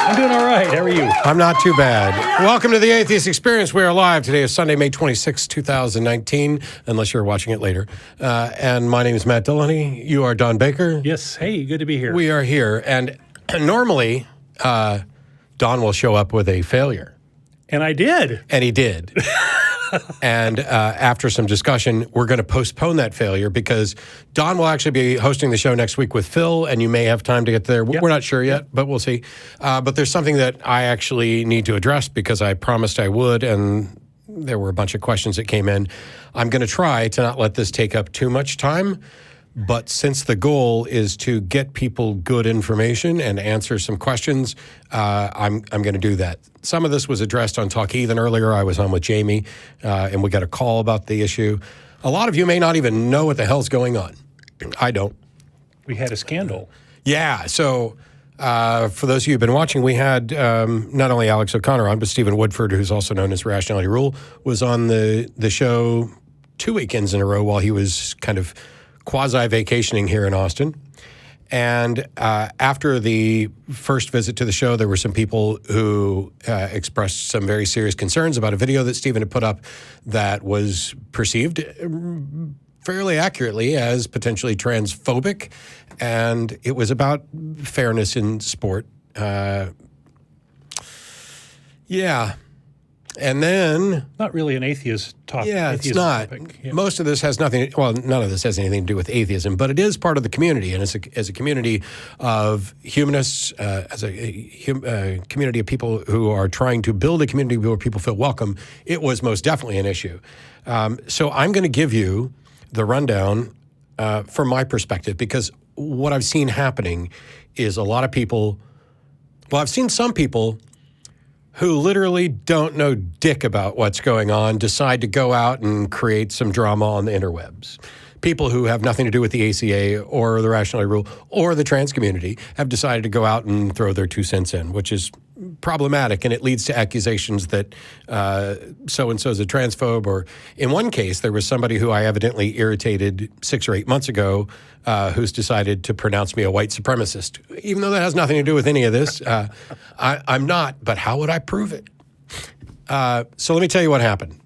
I'm doing all right. How are you? I'm not too bad. Welcome to the Atheist Experience. We are live. Today is Sunday, May 26, 2019, unless you're watching it later. And my name is Matt Dillahunty. You are Don Baker. Yes. Hey, good to be here. We are here. And normally, Don will show up with a failure. And I did. And he did. And after some discussion, we're going to postpone that failure because Don will actually be hosting the show next week with Phil, and you may have time to get there. Yep. We're not sure yet, but we'll see. But there's something that I actually need to address because I promised I would, and there were a bunch of questions that came in. I'm going to try to not let this take up too much time, but since the goal is to get people good information and answer some questions, I'm going to do that. Some of this was addressed on Talk Heathen earlier. I was on with Jamie, and we got a call about the issue. A lot of you may not even know what the hell's going on. I don't. We had a scandal. Yeah. So for those of you who've been watching, we had not only Alex O'Connor on, but Stephen Woodford, who's also known as Rationality Rule, was on the show 2 weekends in a row while he was kind of quasi-vacationing here in Austin. And after the first visit to the show, there were some people who expressed some very serious concerns about a video that Stephen had put up that was perceived fairly accurately as potentially transphobic. And it was about fairness in sport. Yeah. And then... Not really an atheist topic. Yeah, it's not. Yeah. Most of this has nothing... Well, none of this has anything to do with atheism, but it is part of the community. And as a community of humanists, as a community of people who are trying to build a community where people feel welcome, it was most definitely an issue. So I'm going to give you the rundown from my perspective, because what I've seen happening is a lot of people... Well, I've seen some people who literally don't know dick about what's going on, decide to go out and create some drama on the interwebs. People who have nothing to do with the ACA or the Rationality Rule or the trans community have decided to go out and throw their 2 cents in, which is problematic, and it leads to accusations that so-and-so is a transphobe. Or in one case, there was somebody who I evidently irritated 6 or 8 months ago who's decided to pronounce me a white supremacist, even though that has nothing to do with any of this. I'm not, but how would I prove it? So let me tell you what happened.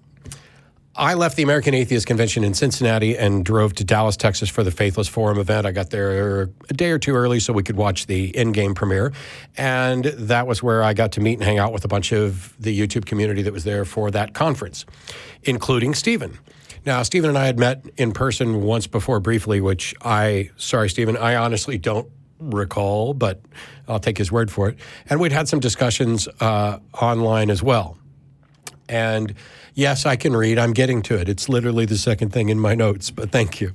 I left the American Atheist Convention in Cincinnati and drove to Dallas, Texas for the Faithless Forum event. I got there a day or two early so we could watch the in-game premiere. And that was where I got to meet and hang out with a bunch of the YouTube community that was there for that conference, including Stephen. Now, Stephen and I had met in person once before briefly, which sorry, Stephen, I honestly don't recall, but I'll take his word for it. And we'd had some discussions online as well. And yes, I can read. I'm getting to it. It's literally the second thing in my notes, but thank you.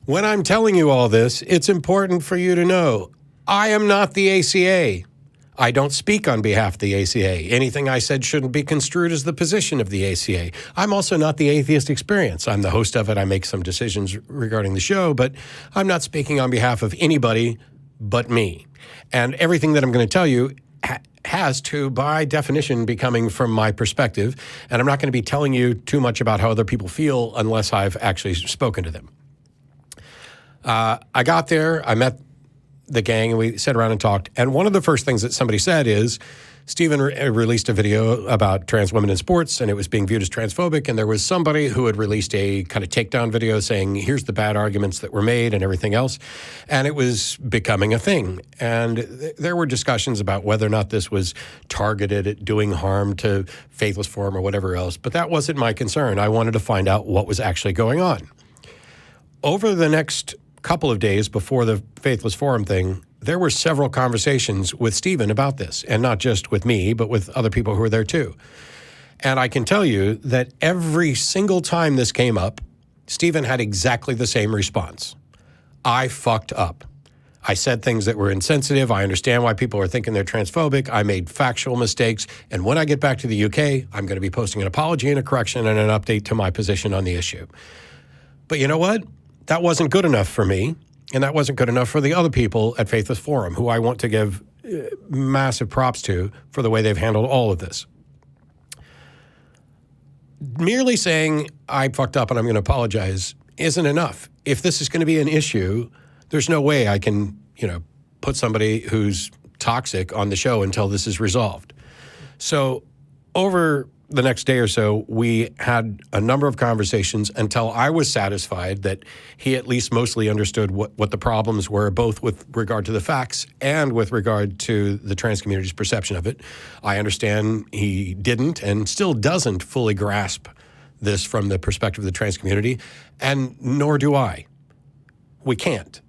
When I'm telling you all this, it's important for you to know I am not the ACA. I don't speak on behalf of the ACA. Anything I said shouldn't be construed as the position of the ACA. I'm also not the Atheist Experience. I'm the host of it. I make some decisions regarding the show, but I'm not speaking on behalf of anybody but me. And everything that I'm going to tell you has to, by definition, be coming from my perspective. And I'm not going to be telling you too much about how other people feel unless I've actually spoken to them. I got there, I met the gang, and we sat around and talked. And one of the first things that somebody said is, Stephen released a video about trans women in sports, and it was being viewed as transphobic. And there was somebody who had released a kind of takedown video saying, here's the bad arguments that were made and everything else. And it was becoming a thing. And there were discussions about whether or not this was targeted at doing harm to Faithless Forum or whatever else. But that wasn't my concern. I wanted to find out what was actually going on. Over the next couple of days before the Faithless Forum thing, there were several conversations with Stephen about this, and not just with me, but with other people who were there too. And I can tell you that every single time this came up, Stephen had exactly the same response. I fucked up. I said things that were insensitive. I understand why people are thinking they're transphobic. I made factual mistakes. And when I get back to the UK, I'm going to be posting an apology and a correction and an update to my position on the issue. But you know what? That wasn't good enough for me. And that wasn't good enough for the other people at Faithless Forum, who I want to give massive props to for the way they've handled all of this. Merely saying, I fucked up and I'm going to apologize isn't enough. If this is going to be an issue, there's no way I can, put somebody who's toxic on the show until this is resolved. So over the next day or so, we had a number of conversations until I was satisfied that he at least mostly understood what the problems were, both with regard to the facts and with regard to the trans community's perception of it. I understand he didn't and still doesn't fully grasp this from the perspective of the trans community, and nor do I. We can't.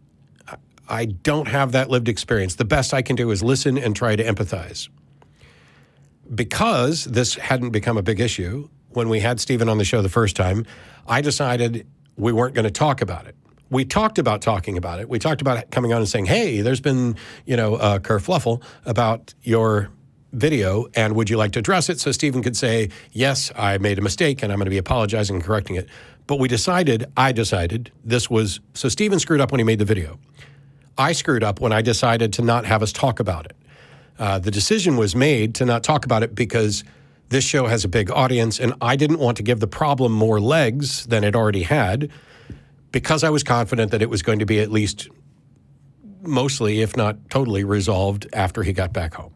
I don't have that lived experience. The best I can do is listen and try to empathize. Because this hadn't become a big issue, when we had Stephen on the show the first time, I decided we weren't going to talk about it. We talked about talking about it. We talked about coming on and saying, hey, there's been, a kerfluffle about your video, and would you like to address it? So Stephen could say, yes, I made a mistake, and I'm going to be apologizing and correcting it. But I decided this was, so Stephen screwed up when he made the video. I screwed up when I decided to not have us talk about it. The decision was made to not talk about it because this show has a big audience, and I didn't want to give the problem more legs than it already had, because I was confident that it was going to be at least mostly, if not totally, resolved after he got back home.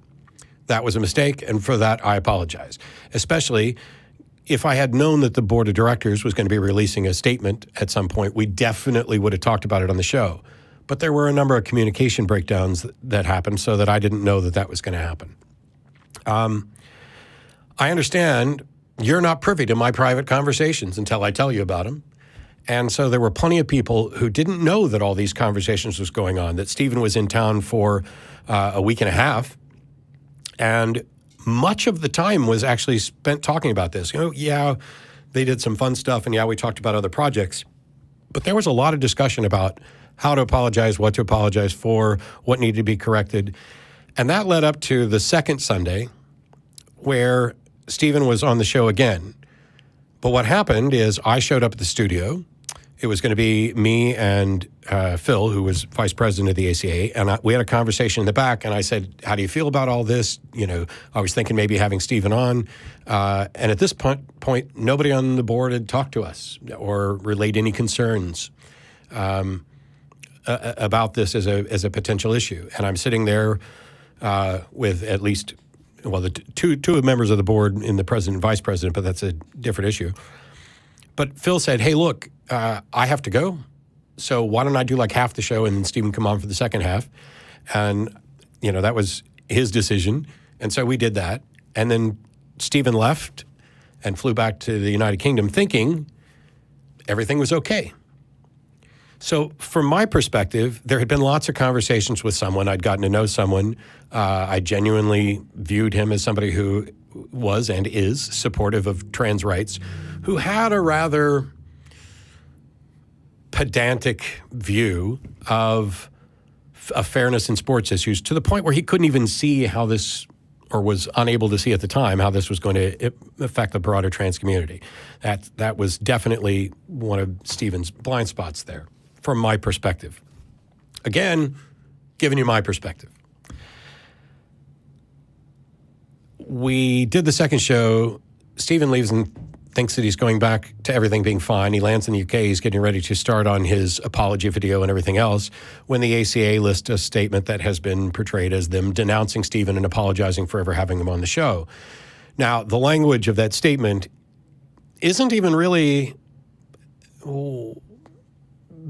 That was a mistake, and for that I apologize, especially if I had known that the board of directors was going to be releasing a statement at some point. We definitely would have talked about it on the show. But there were a number of communication breakdowns that happened so that I didn't know that was going to happen. I understand you're not privy to my private conversations until I tell you about them. And so there were plenty of people who didn't know that all these conversations was going on, that Stephen was in town for a week and a half. And much of the time was actually spent talking about this. Yeah, they did some fun stuff, and yeah, we talked about other projects. But there was a lot of discussion about how to apologize, what to apologize for, what needed to be corrected. And that led up to the second Sunday where Stephen was on the show again. But what happened is I showed up at the studio. It was going to be me and Phil, who was vice president of the ACA, and we had a conversation in the back, and I said, how do you feel about all this? I was thinking maybe having Stephen on. And at this point, nobody on the board had talked to us or relayed any concerns about this as a potential issue. And I'm sitting there with at least, the two members of the board in the president and vice president, but that's a different issue. But Phil said, hey, look, I have to go. So why don't I do like half the show and then Stephen come on for the second half? And, that was his decision. And so we did that. And then Stephen left and flew back to the United Kingdom thinking everything was okay. So from my perspective, there had been lots of conversations with someone. I'd gotten to know someone. I genuinely viewed him as somebody who was and is supportive of trans rights, who had a rather pedantic view of fairness in sports issues, to the point where he couldn't even see how this, or was unable to see at the time, how this was going to affect the broader trans community. That was definitely one of Stephen's blind spots there, from my perspective. Again, giving you my perspective. We did the second show. Stephen leaves and thinks that he's going back to everything being fine. He lands in the UK. He's getting ready to start on his apology video and everything else, when the ACA lists a statement that has been portrayed as them denouncing Stephen and apologizing for ever having him on the show. Now, the language of that statement isn't even really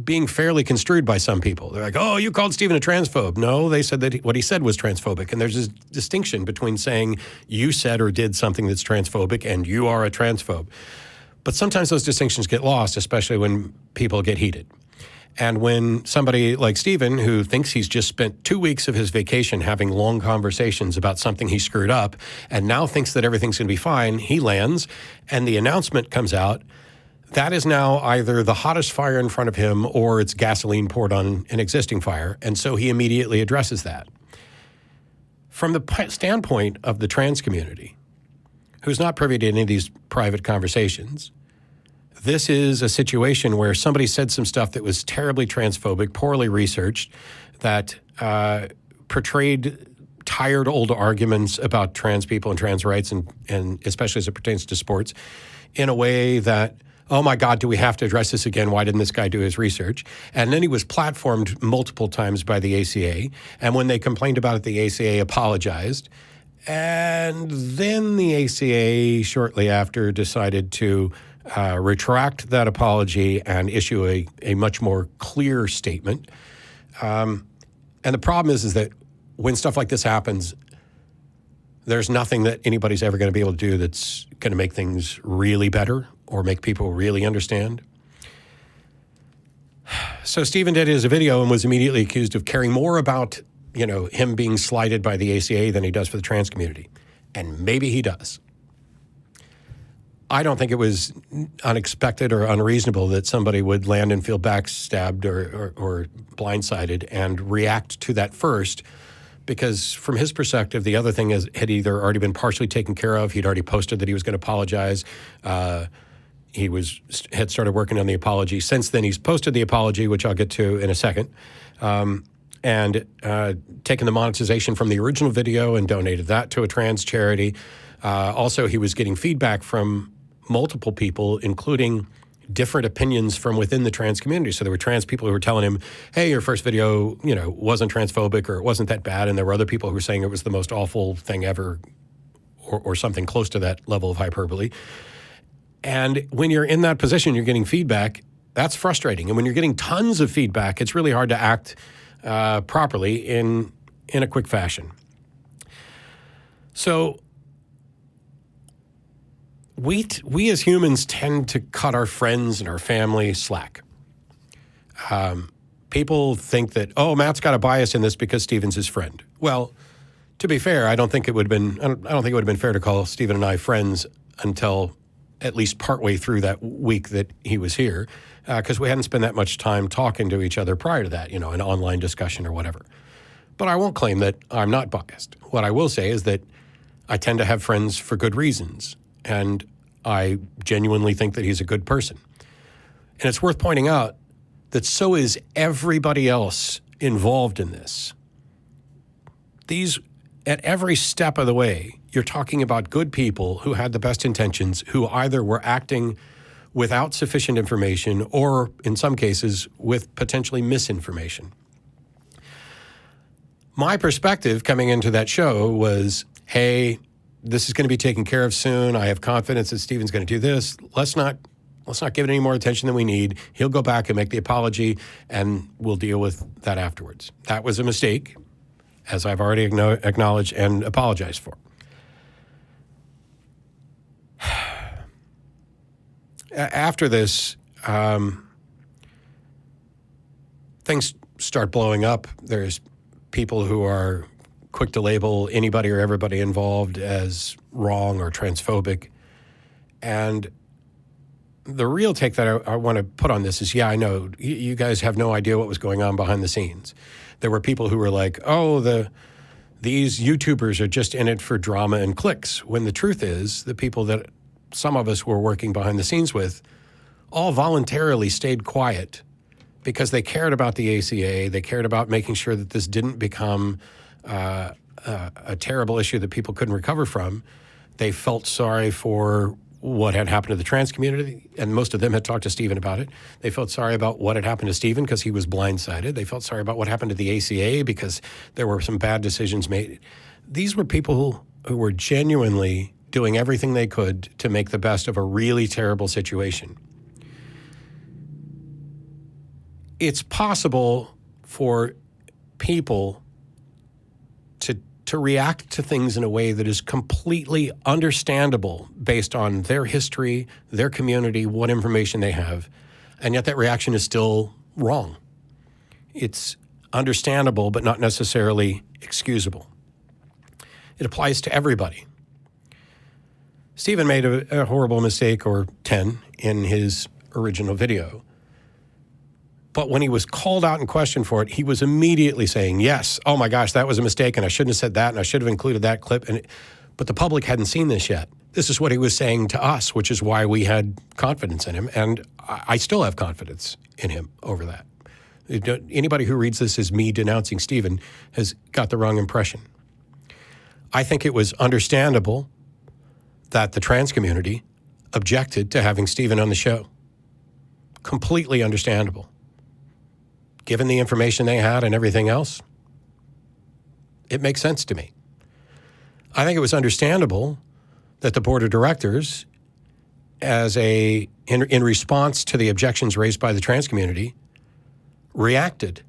being fairly construed by some people. They're like, oh, you called Stephen a transphobe. No, they said that what he said was transphobic. And there's this distinction between saying you said or did something that's transphobic and you are a transphobe. But sometimes those distinctions get lost, especially when people get heated. And when somebody like Stephen, who thinks he's just spent 2 weeks of his vacation having long conversations about something he screwed up, and now thinks that everything's going to be fine, he lands, and the announcement comes out, that is now either the hottest fire in front of him or it's gasoline poured on an existing fire. And so he immediately addresses that. From the standpoint of the trans community, who's not privy to any of these private conversations, this is a situation where somebody said some stuff that was terribly transphobic, poorly researched, that portrayed tired old arguments about trans people and trans rights, and especially as it pertains to sports, in a way that oh my God, do we have to address this again? Why didn't this guy do his research? And then he was platformed multiple times by the ACA. And when they complained about it, the ACA apologized. And then the ACA, shortly after, decided to retract that apology and issue a much more clear statement. And the problem is that when stuff like this happens, there's nothing that anybody's ever going to be able to do that's going to make things really better or make people really understand. So Stephen did his video and was immediately accused of caring more about, him being slighted by the ACA than he does for the trans community. And maybe he does. I don't think it was unexpected or unreasonable that somebody would land and feel backstabbed or blindsided and react to that first, because from his perspective, the other thing had either already been partially taken care of. He'd already posted that he was going to apologize. He had started working on the apology. Since then, he's posted the apology, which I'll get to in a second, and taken the monetization from the original video and donated that to a trans charity. Also, he was getting feedback from multiple people, including different opinions from within the trans community. So there were trans people who were telling him, hey, your first video, wasn't transphobic or it wasn't that bad. And there were other people who were saying it was the most awful thing ever or something close to that level of hyperbole. And when you're in that position, you're getting feedback, that's frustrating. And when you're getting tons of feedback, it's really hard to act properly in a quick fashion. So we as humans tend to cut our friends and our family slack. People think that, Matt's got a bias in this because Stephen's his friend. Well, to be fair, I don't think it would have been fair to call Stephen and I friends until at least partway through that week that he was here, because we hadn't spent that much time talking to each other prior to that, an online discussion or whatever. But I won't claim that I'm not biased. What I will say is that I tend to have friends for good reasons, and I genuinely think that he's a good person. And it's worth pointing out that so is everybody else involved in this. At every step of the way, you're talking about good people who had the best intentions, who either were acting without sufficient information or, in some cases, with potentially misinformation. My perspective coming into that show was, hey, this is going to be taken care of soon. I have confidence that Stephen's going to do this. Let's not give it any more attention than we need. He'll go back and make the apology, and we'll deal with that afterwards. That was a mistake, as I've already acknowledged and apologized for. After this, things start blowing up. There's people who are quick to label anybody or everybody involved as wrong or transphobic. And the real take that I want to put on this is, I know you guys have no idea what was going on behind the scenes. There were people who were like, these YouTubers are just in it for drama and clicks, when the truth is the people that some of us were working behind the scenes with all voluntarily stayed quiet because they cared about the ACA. They cared about making sure that this didn't become a terrible issue that people couldn't recover from. They felt sorry for what had happened to the trans community, and most of them had talked to Stephen about it. They felt sorry about what had happened to Stephen because he was blindsided. They felt sorry about what happened to the ACA because there were some bad decisions made. These were people who were genuinely doing everything they could to make the best of a really terrible situation. It's possible for people to react to things in a way that is completely understandable based on their history, their community, what information they have, and yet that reaction is still wrong. It's understandable, but not necessarily excusable. It applies to everybody. Stephen made a horrible mistake, or 10, in his original video. But when he was called out and questioned for it, he was immediately saying, yes, oh my gosh, that was a mistake, and I shouldn't have said that, and I should have included that clip. But the public hadn't seen this yet. This is what he was saying to us, which is why we had confidence in him, and I still have confidence in him over that. Anybody who reads this as me denouncing Stephen has got the wrong impression. I think it was understandable that the trans community objected to having Stephen on the show. completely understandable. Given the information they had and everything else, it makes sense to me. I think it was understandable that the board of directors, in response to the objections raised by the trans community, reacted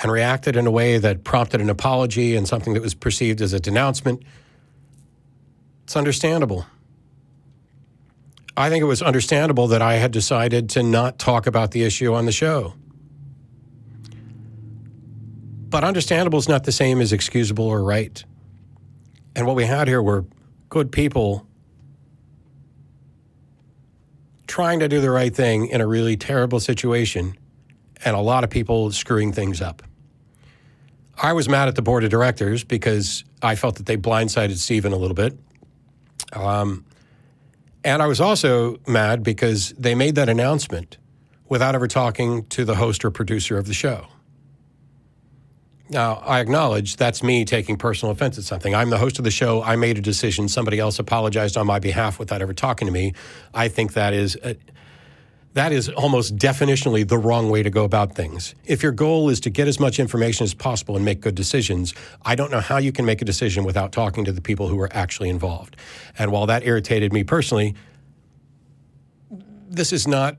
in a way that prompted an apology and something that was perceived as a denouncement. It's understandable. I think it was understandable that I had decided to not talk about the issue on the show. But understandable is not the same as excusable or right. And what we had here were good people trying to do the right thing in a really terrible situation, and a lot of people screwing things up. I was mad at the board of directors because I felt that they blindsided Stephen a little bit. And I was also mad because they made that announcement without ever talking to the host or producer of the show. Now, I acknowledge that's me taking personal offense at something. I'm the host of the show. I made a decision. Somebody else apologized on my behalf without ever talking to me. I think that is almost definitionally the wrong way to go about things. If your goal is to get as much information as possible and make good decisions, I don't know how you can make a decision without talking to the people who are actually involved. And while that irritated me personally, this is not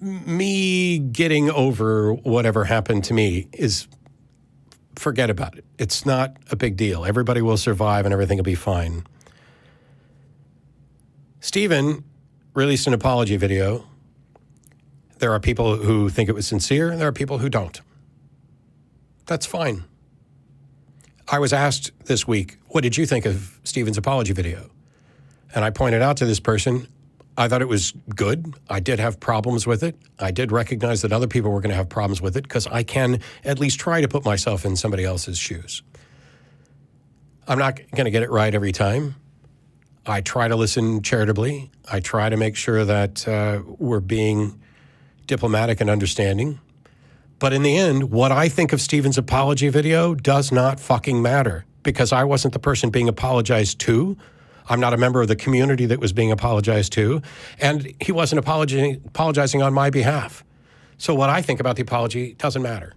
me getting over whatever happened to me. Forget about it. It's not a big deal. Everybody will survive and everything will be fine. Stephen released an apology video. There are people who think it was sincere, and there are people who don't. That's fine. I was asked this week, what did you think of Stephen's apology video? And I pointed out to this person, I thought it was good. I did have problems with it. I did recognize that other people were going to have problems with it because I can at least try to put myself in somebody else's shoes. I'm not going to get it right every time. I try to listen charitably. I try to make sure that we're being diplomatic and understanding. But in the end, what I think of Stephen's apology video does not fucking matter because I wasn't the person being apologized to. I'm not a member of the community that was being apologized to, and he wasn't apologizing on my behalf. So what I think about the apology doesn't matter.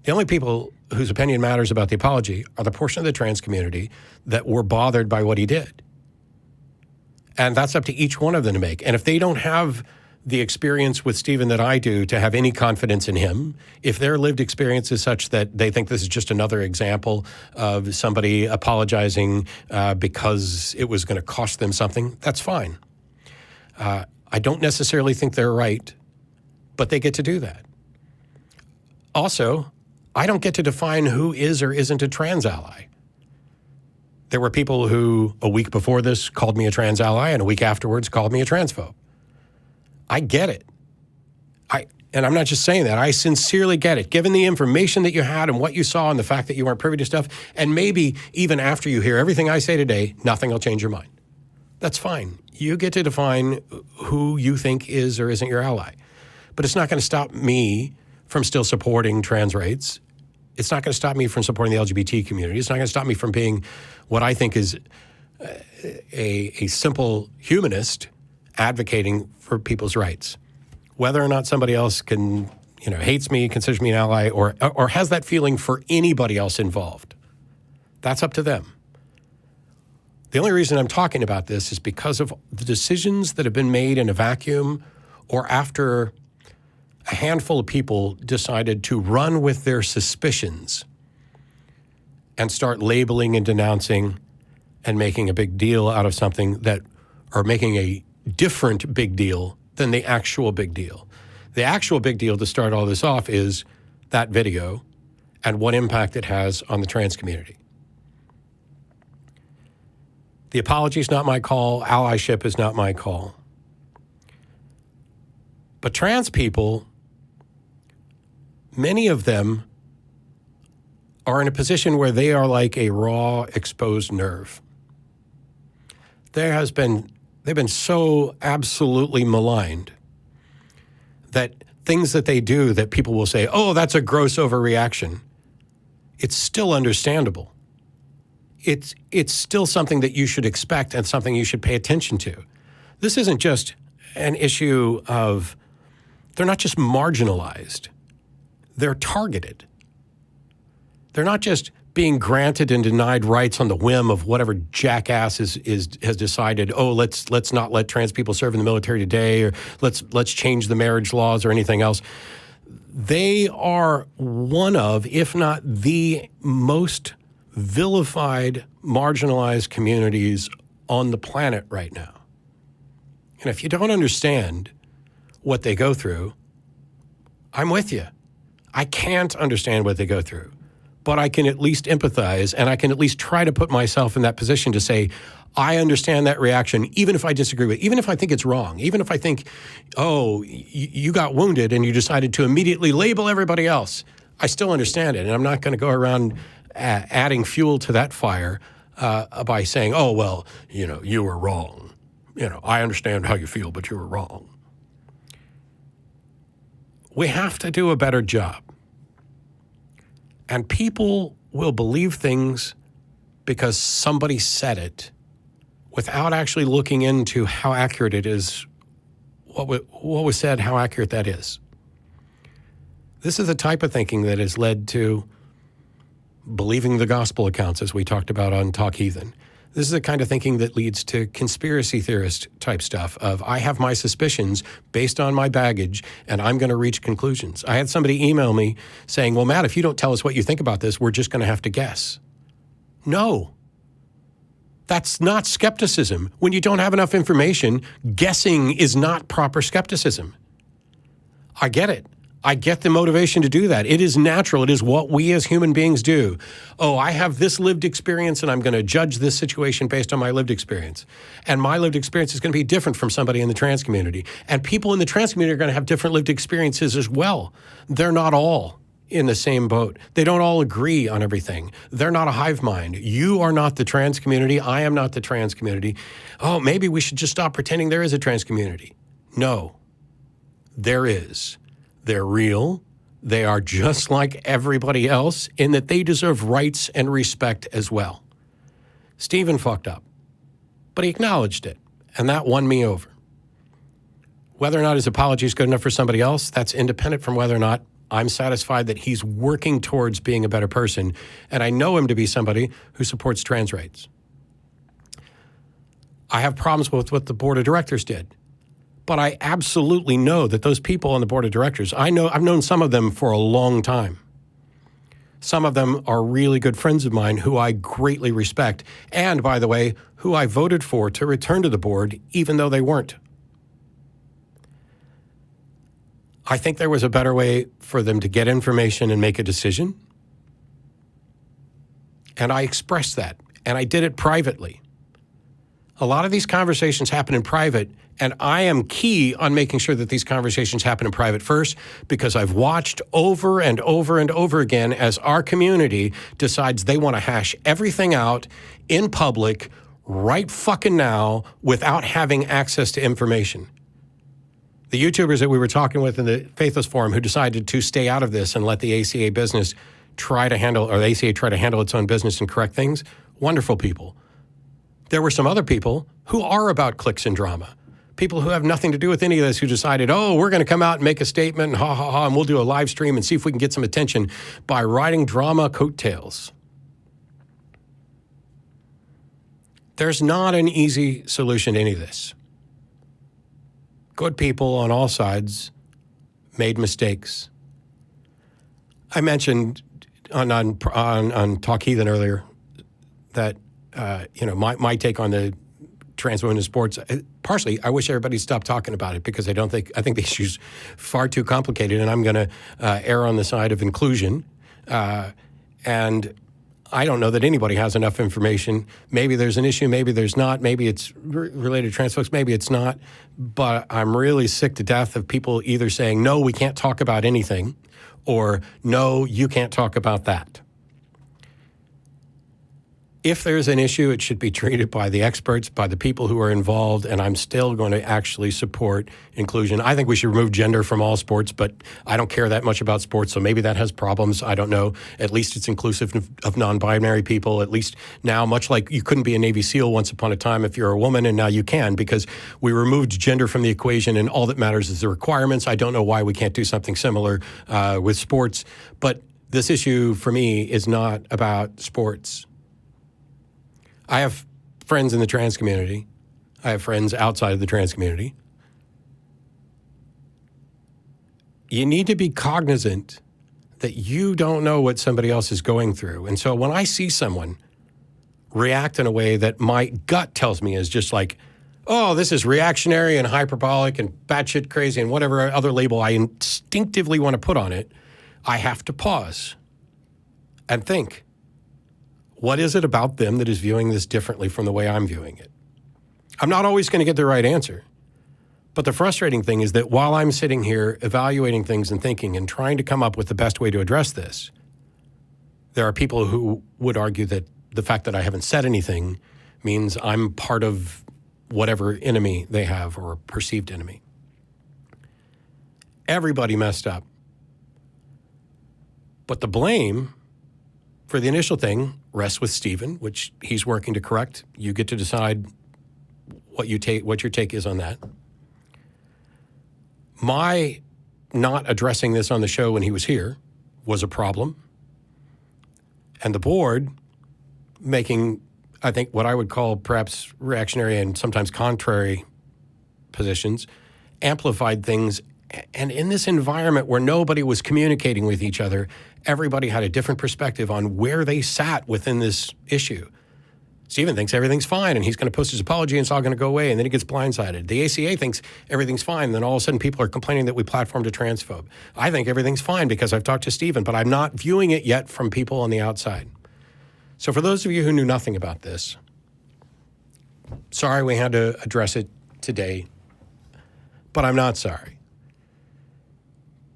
The only people whose opinion matters about the apology are the portion of the trans community that were bothered by what he did. And that's up to each one of them to make. And if they don't have the experience with Stephen that I do to have any confidence in him, if their lived experience is such that they think this is just another example of somebody apologizing because it was going to cost them something, that's fine. I don't necessarily think they're right, but they get to do that. Also, I don't get to define who is or isn't a trans ally. There were people who, a week before this, called me a trans ally, and a week afterwards called me a transphobe. I get it. And I'm not just saying that. I sincerely get it. Given the information that you had and what you saw and the fact that you weren't privy to stuff, and maybe even after you hear everything I say today, nothing will change your mind. That's fine. You get to define who you think is or isn't your ally. But it's not going to stop me from still supporting trans rights. It's not going to stop me from supporting the LGBT community. It's not going to stop me from being what I think is a simple humanist advocating for people's rights. Whether or not somebody else hates me, considers me an ally, or has that feeling for anybody else involved, that's up to them. The only reason I'm talking about this is because of the decisions that have been made in a vacuum or after a handful of people decided to run with their suspicions and start labeling and denouncing and making a big deal out of something or making a different big deal than the actual big deal. The actual big deal to start all this off is that video and what impact it has on the trans community. The apology is not my call. Allyship is not my call. But trans people, many of them are in a position where they are like a raw, exposed nerve. They've been so absolutely maligned that things that they do that people will say, oh, that's a gross overreaction. It's still understandable. It's still something that you should expect and something you should pay attention to. This isn't just an issue of, they're not just marginalized, they're targeted. They're not just being granted and denied rights on the whim of whatever jackass has decided, oh, let's not let trans people serve in the military today, or let's change the marriage laws or anything else. They are one of, if not the most vilified, marginalized communities on the planet right now. And if you don't understand what they go through, I'm with you. I can't understand what they go through, but I can at least empathize, and I can at least try to put myself in that position to say, I understand that reaction, even if I disagree with it, even if I think it's wrong, even if I think, oh, you got wounded and you decided to immediately label everybody else. I still understand it, and I'm not going to go around adding fuel to that fire by saying, oh, well, you were wrong. I understand how you feel, but you were wrong. We have to do a better job. And people will believe things because somebody said it without actually looking into how accurate it is, what was said, how accurate that is. This is the type of thinking that has led to believing the gospel accounts, as we talked about on Talk Heathen. This is the kind of thinking that leads to conspiracy theorist type stuff of, I have my suspicions based on my baggage, and I'm going to reach conclusions. I had somebody email me saying, well, Matt, if you don't tell us what you think about this, we're just going to have to guess. No. That's not skepticism. When you don't have enough information, guessing is not proper skepticism. I get it. I get the motivation to do that. It is natural. It is what we as human beings do. Oh, I have this lived experience, and I'm going to judge this situation based on my lived experience. And my lived experience is going to be different from somebody in the trans community. And people in the trans community are going to have different lived experiences as well. They're not all in the same boat. They don't all agree on everything. They're not a hive mind. You are not the trans community. I am not the trans community. Oh, maybe we should just stop pretending there is a trans community. No, there is. They're real. They are just like everybody else in that they deserve rights and respect as well. Stephen fucked up, but he acknowledged it, and that won me over. Whether or not his apology is good enough for somebody else, that's independent from whether or not I'm satisfied that he's working towards being a better person, and I know him to be somebody who supports trans rights. I have problems with what the board of directors did. But I absolutely know that those people on the board of directors, I've known some of them for a long time. Some of them are really good friends of mine who I greatly respect, and, by the way, who I voted for to return to the board, even though they weren't. I think there was a better way for them to get information and make a decision. And I expressed that, and I did it privately. A lot of these conversations happen in private, and I am key on making sure that these conversations happen in private first, because I've watched over and over and over again as our community decides they want to hash everything out in public right fucking now without having access to information. The YouTubers that we were talking with in the Faithless Forum who decided to stay out of this and let the ACA business try to handle its own business and correct things, wonderful people. There were some other people who are about clicks and drama. People who have nothing to do with any of this who decided, oh, we're going to come out and make a statement, and and we'll do a live stream and see if we can get some attention by riding drama coattails. There's not an easy solution to any of this. Good people on all sides made mistakes. I mentioned on Talk Heathen earlier that my take on the trans women in sports. Partially, I wish everybody stopped talking about it because I think the issue's far too complicated, and I'm going to err on the side of inclusion. And I don't know that anybody has enough information. Maybe there's an issue, maybe there's not. Maybe it's related to trans folks, maybe it's not. But I'm really sick to death of people either saying, no, we can't talk about anything, or no, you can't talk about that. if there's an issue, it should be treated by the experts, by the people who are involved, and I'm still going to actually support inclusion. I think we should remove gender from all sports, but I don't care that much about sports, so maybe that has problems. I don't know. At least it's inclusive of non-binary people. At least now, much like you couldn't be a Navy SEAL once upon a time if you're a woman, and now you can because we removed gender from the equation, and all that matters is the requirements. I don't know why we can't do something similar with sports, but this issue for me is not about sports. I have friends in the trans community. I have friends outside of the trans community. You need to be cognizant that you don't know what somebody else is going through. And so when I see someone react in a way that my gut tells me is just like, oh, this is reactionary and hyperbolic and batshit crazy and whatever other label I instinctively want to put on it, I have to pause and think. What is it about them that is viewing this differently from the way I'm viewing it? I'm not always going to get the right answer. But the frustrating thing is that while I'm sitting here evaluating things and thinking and trying to come up with the best way to address this, there are people who would argue that the fact that I haven't said anything means I'm part of whatever enemy they have or perceived enemy. Everybody messed up. But the blame for the initial thing rests with Stephen, which he's working to correct. You get to decide what your take is on that. My not addressing this on the show when he was here was a problem. And the board making, I think, what I would call perhaps reactionary and sometimes contrary positions, amplified things. And in this environment where nobody was communicating with each other, everybody had a different perspective on where they sat within this issue. Stephen thinks everything's fine, and he's going to post his apology, and it's all going to go away, and then he gets blindsided. The ACA thinks everything's fine, and then all of a sudden people are complaining that we platformed a transphobe. I think everything's fine because I've talked to Stephen, but I'm not viewing it yet from people on the outside. So for those of you who knew nothing about this, sorry we had to address it today, but I'm not sorry.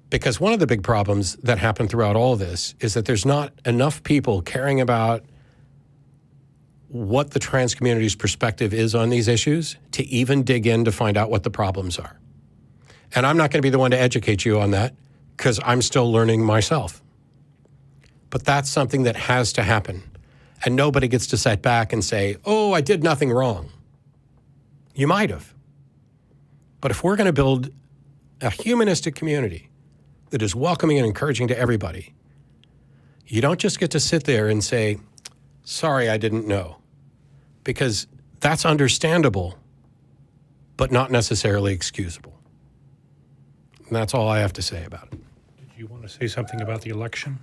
Because one of the big problems that happened throughout all this is that there's not enough people caring about what the trans community's perspective is on these issues to even dig in to find out what the problems are. And I'm not going to be the one to educate you on that because I'm still learning myself. But that's something that has to happen. And nobody gets to sit back and say, oh, I did nothing wrong. You might have. But if we're going to build a humanistic community that is welcoming and encouraging to everybody, you don't just get to sit there and say, sorry, I didn't know. Because that's understandable, but not necessarily excusable. And that's all I have to say about it. Did you want to say something about the election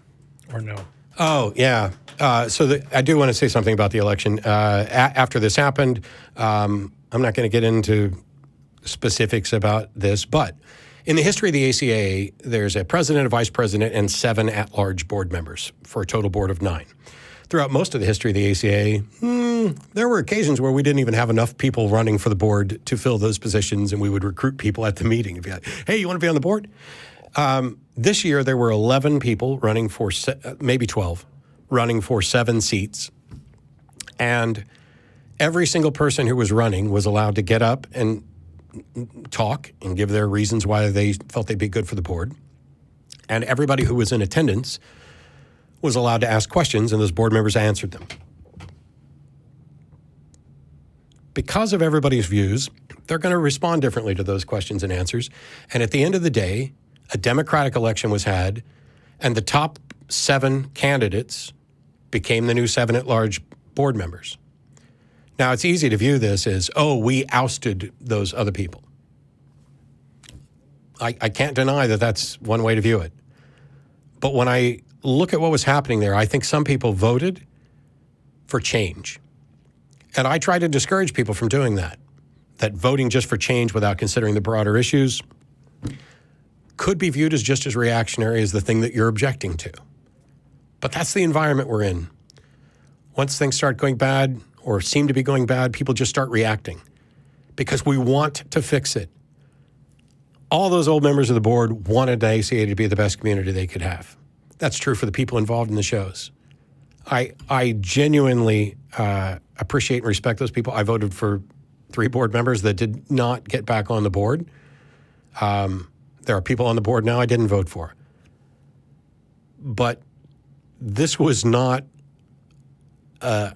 or no? Oh, yeah. I do want to say something about the election. After this happened, I'm not going to get into specifics about this, but in the history of the ACA, there's a president, a vice president, and 7 at-large board members for a total board of 9. Throughout most of the history of the ACA, there were occasions where we didn't even have enough people running for the board to fill those positions, and we would recruit people at the meeting. If you like, hey, you want to be on the board? This year, there were 11 people running for, maybe 12, running for 7 seats. And every single person who was running was allowed to get up and talk and give their reasons why they felt they'd be good for the board. And everybody who was in attendance was allowed to ask questions, and those board members answered them. Because of everybody's views, they're going to respond differently to those questions and answers. And at the end of the day, a democratic election was had, and the top 7 candidates became the new 7 at-large board members. Now, it's easy to view this as, oh, we ousted those other people. I can't deny that that's one way to view it. But when I look at what was happening there, I think some people voted for change. And I try to discourage people from doing that voting just for change without considering the broader issues could be viewed as just as reactionary as the thing that you're objecting to. But that's the environment we're in. Once things start going bad or seem to be going bad, people just start reacting because we want to fix it. All those old members of the board wanted the ACA to be the best community they could have. That's true for the people involved in the shows. I genuinely appreciate and respect those people. I voted for 3 board members that did not get back on the board. There are people on the board now I didn't vote for. But this was not a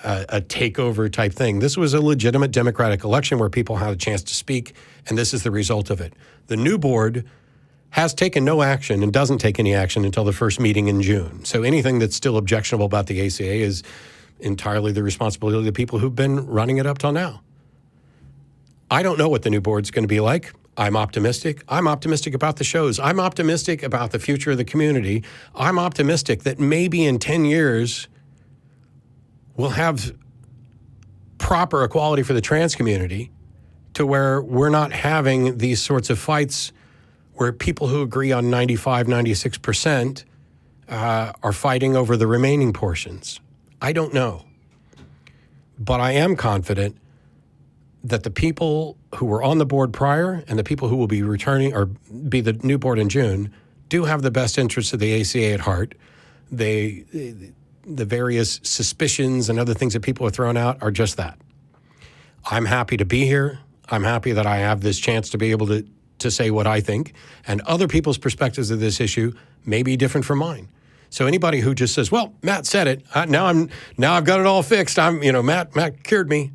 takeover type thing. This was a legitimate democratic election where people had a chance to speak, and this is the result of it. The new board has taken no action and doesn't take any action until the first meeting in June. So anything that's still objectionable about the ACA is entirely the responsibility of the people who've been running it up till now. I don't know what the new board's going to be like. I'm optimistic. I'm optimistic about the shows. I'm optimistic about the future of the community. I'm optimistic that maybe in 10 years we'll have proper equality for the trans community to where we're not having these sorts of fights where people who agree on 95, 96% are fighting over the remaining portions. I don't know. But I am confident that the people who were on the board prior and the people who will be returning or be the new board in June do have the best interests of the ACA at heart. The various suspicions and other things that people are throwing out are just that. I'm happy to be here. I'm happy that I have this chance to be able to say what I think, and other people's perspectives of this issue may be different from mine. So anybody who just says, "Well, Matt said it. Now I've got it all fixed. Matt cured me."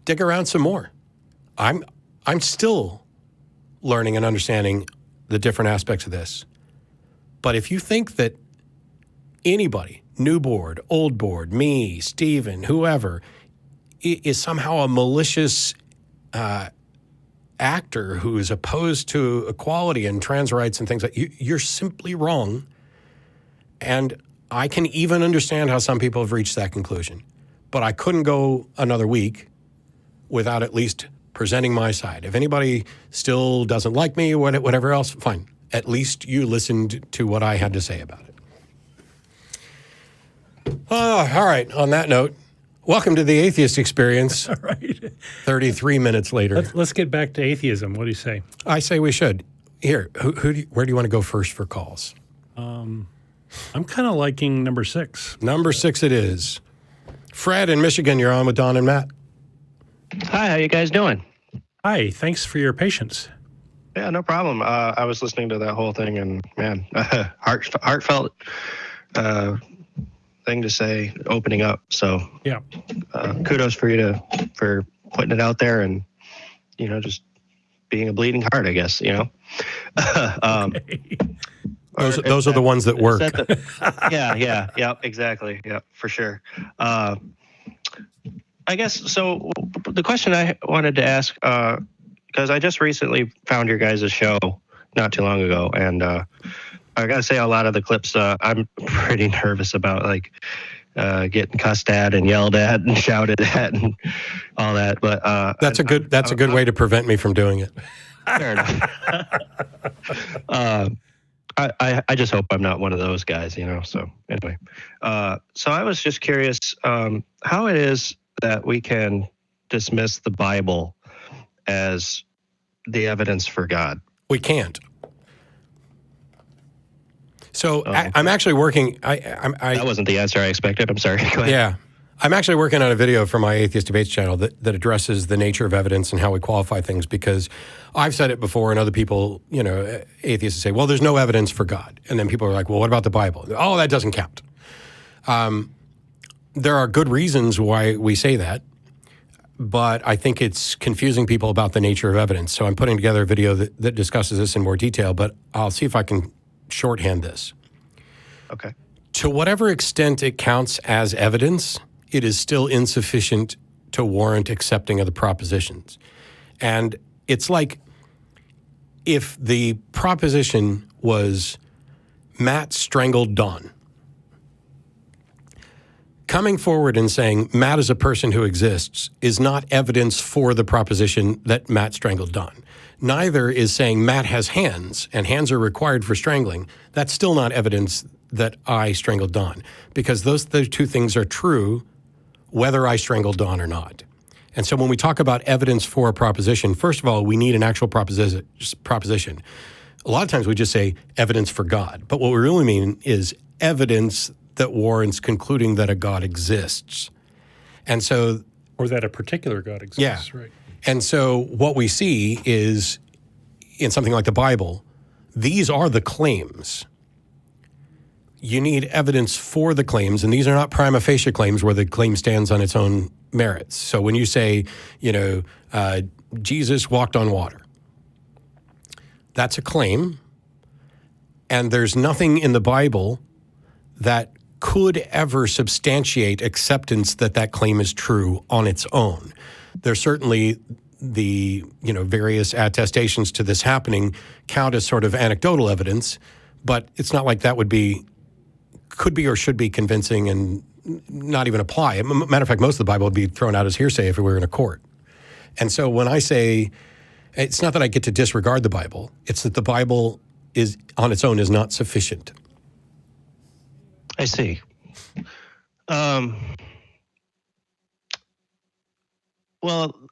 Dig around some more. I'm still learning and understanding the different aspects of this. But if you think that anybody, new board, old board, me, Stephen, whoever, is somehow a malicious actor who is opposed to equality and trans rights and things like that, you're simply wrong. And I can even understand how some people have reached that conclusion. But I couldn't go another week without at least presenting my side. If anybody still doesn't like me, whatever else, fine. At least you listened to what I had to say about it. All right, on that note, welcome to the Atheist Experience. All right. 33 minutes later. Let's get back to atheism. What do you say? I say we should. Here, where do you want to go first for calls? I'm kind of liking number 6. Number 6 it is. Fred in Michigan, you're on with Don and Matt. Hi, how you guys doing? Hi, thanks for your patience. Yeah, no problem. I was listening to that whole thing, and man, heartfelt thing to say, opening up. So yeah, kudos for you for putting it out there, and just being a bleeding heart, I guess. Okay. Those are the ones that work. Yeah, exactly. Yeah, for sure. I guess so. The question I wanted to ask, because I just recently found your guys' show not too long ago, and I gotta say, a lot of the clips I'm pretty nervous about, like getting cussed at and yelled at and shouted at and all that. But that's a good way to prevent me from doing it. Fair enough. I just hope I'm not one of those guys, So anyway, so I was just curious how it is that we can dismiss the Bible as the evidence for God. We can't. So I'm actually working. That wasn't the answer I expected. I'm sorry. Go ahead. Yeah. I'm actually working on a video for my Atheist Debates channel that addresses the nature of evidence and how we qualify things, because I've said it before, and other people, atheists say, well, there's no evidence for God. And then people are like, well, what about the Bible? Oh, that doesn't count. There are good reasons why we say that, but I think it's confusing people about the nature of evidence. So I'm putting together a video that discusses this in more detail, but I'll see if I can shorthand this. Okay. To whatever extent it counts as evidence, it is still insufficient to warrant accepting of the propositions. And it's like if the proposition was Matt strangled Don. Coming forward and saying Matt is a person who exists is not evidence for the proposition that Matt strangled Don. Neither is saying Matt has hands and hands are required for strangling. That's still not evidence that I strangled Don, because those two things are true whether I strangled Don or not. And so when we talk about evidence for a proposition, first of all, we need an actual proposition. A lot of times we just say evidence for God, but what we really mean is evidence that warrants concluding that a God exists. And so, or that a particular God exists, right? And so what we see is in something like the Bible, these are the claims. You need evidence for the claims, and these are not prima facie claims where the claim stands on its own merits. So when you say, Jesus walked on water, that's a claim, and there's nothing in the Bible that could ever substantiate acceptance that that claim is true on its own. There's certainly the various attestations to this happening count as sort of anecdotal evidence, but it's not like that could be or should be convincing and not even apply. Matter of fact, most of the Bible would be thrown out as hearsay if it were in a court. And so when I say, it's not that I get to disregard the Bible, it's that the Bible is on its own is not sufficient. I see. Well,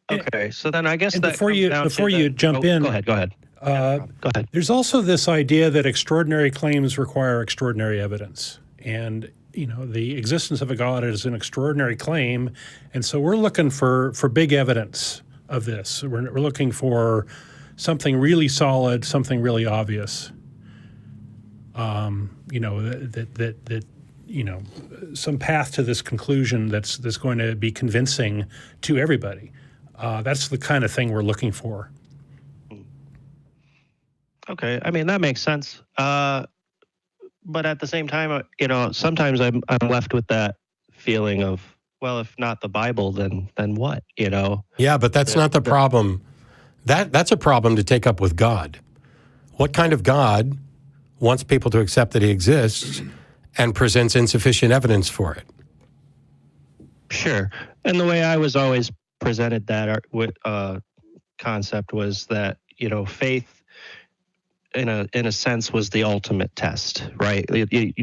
okay. So then I guess and that before you jump in, go ahead. Go ahead. There's also this idea that extraordinary claims require extraordinary evidence, and the existence of a God is an extraordinary claim, and so we're looking for big evidence of this. We're looking for something really solid, something really obvious. Some path to this conclusion that's going to be convincing to everybody. That's the kind of thing we're looking for. Okay, I mean that makes sense. But at the same time, sometimes I'm left with that feeling of, well, if not the Bible, then what? Yeah, but that's not the problem. That's a problem to take up with God. What kind of God wants people to accept that he exists and presents insufficient evidence for it? Sure. And the way I was always presented that concept was that, faith in a sense was the ultimate test, right?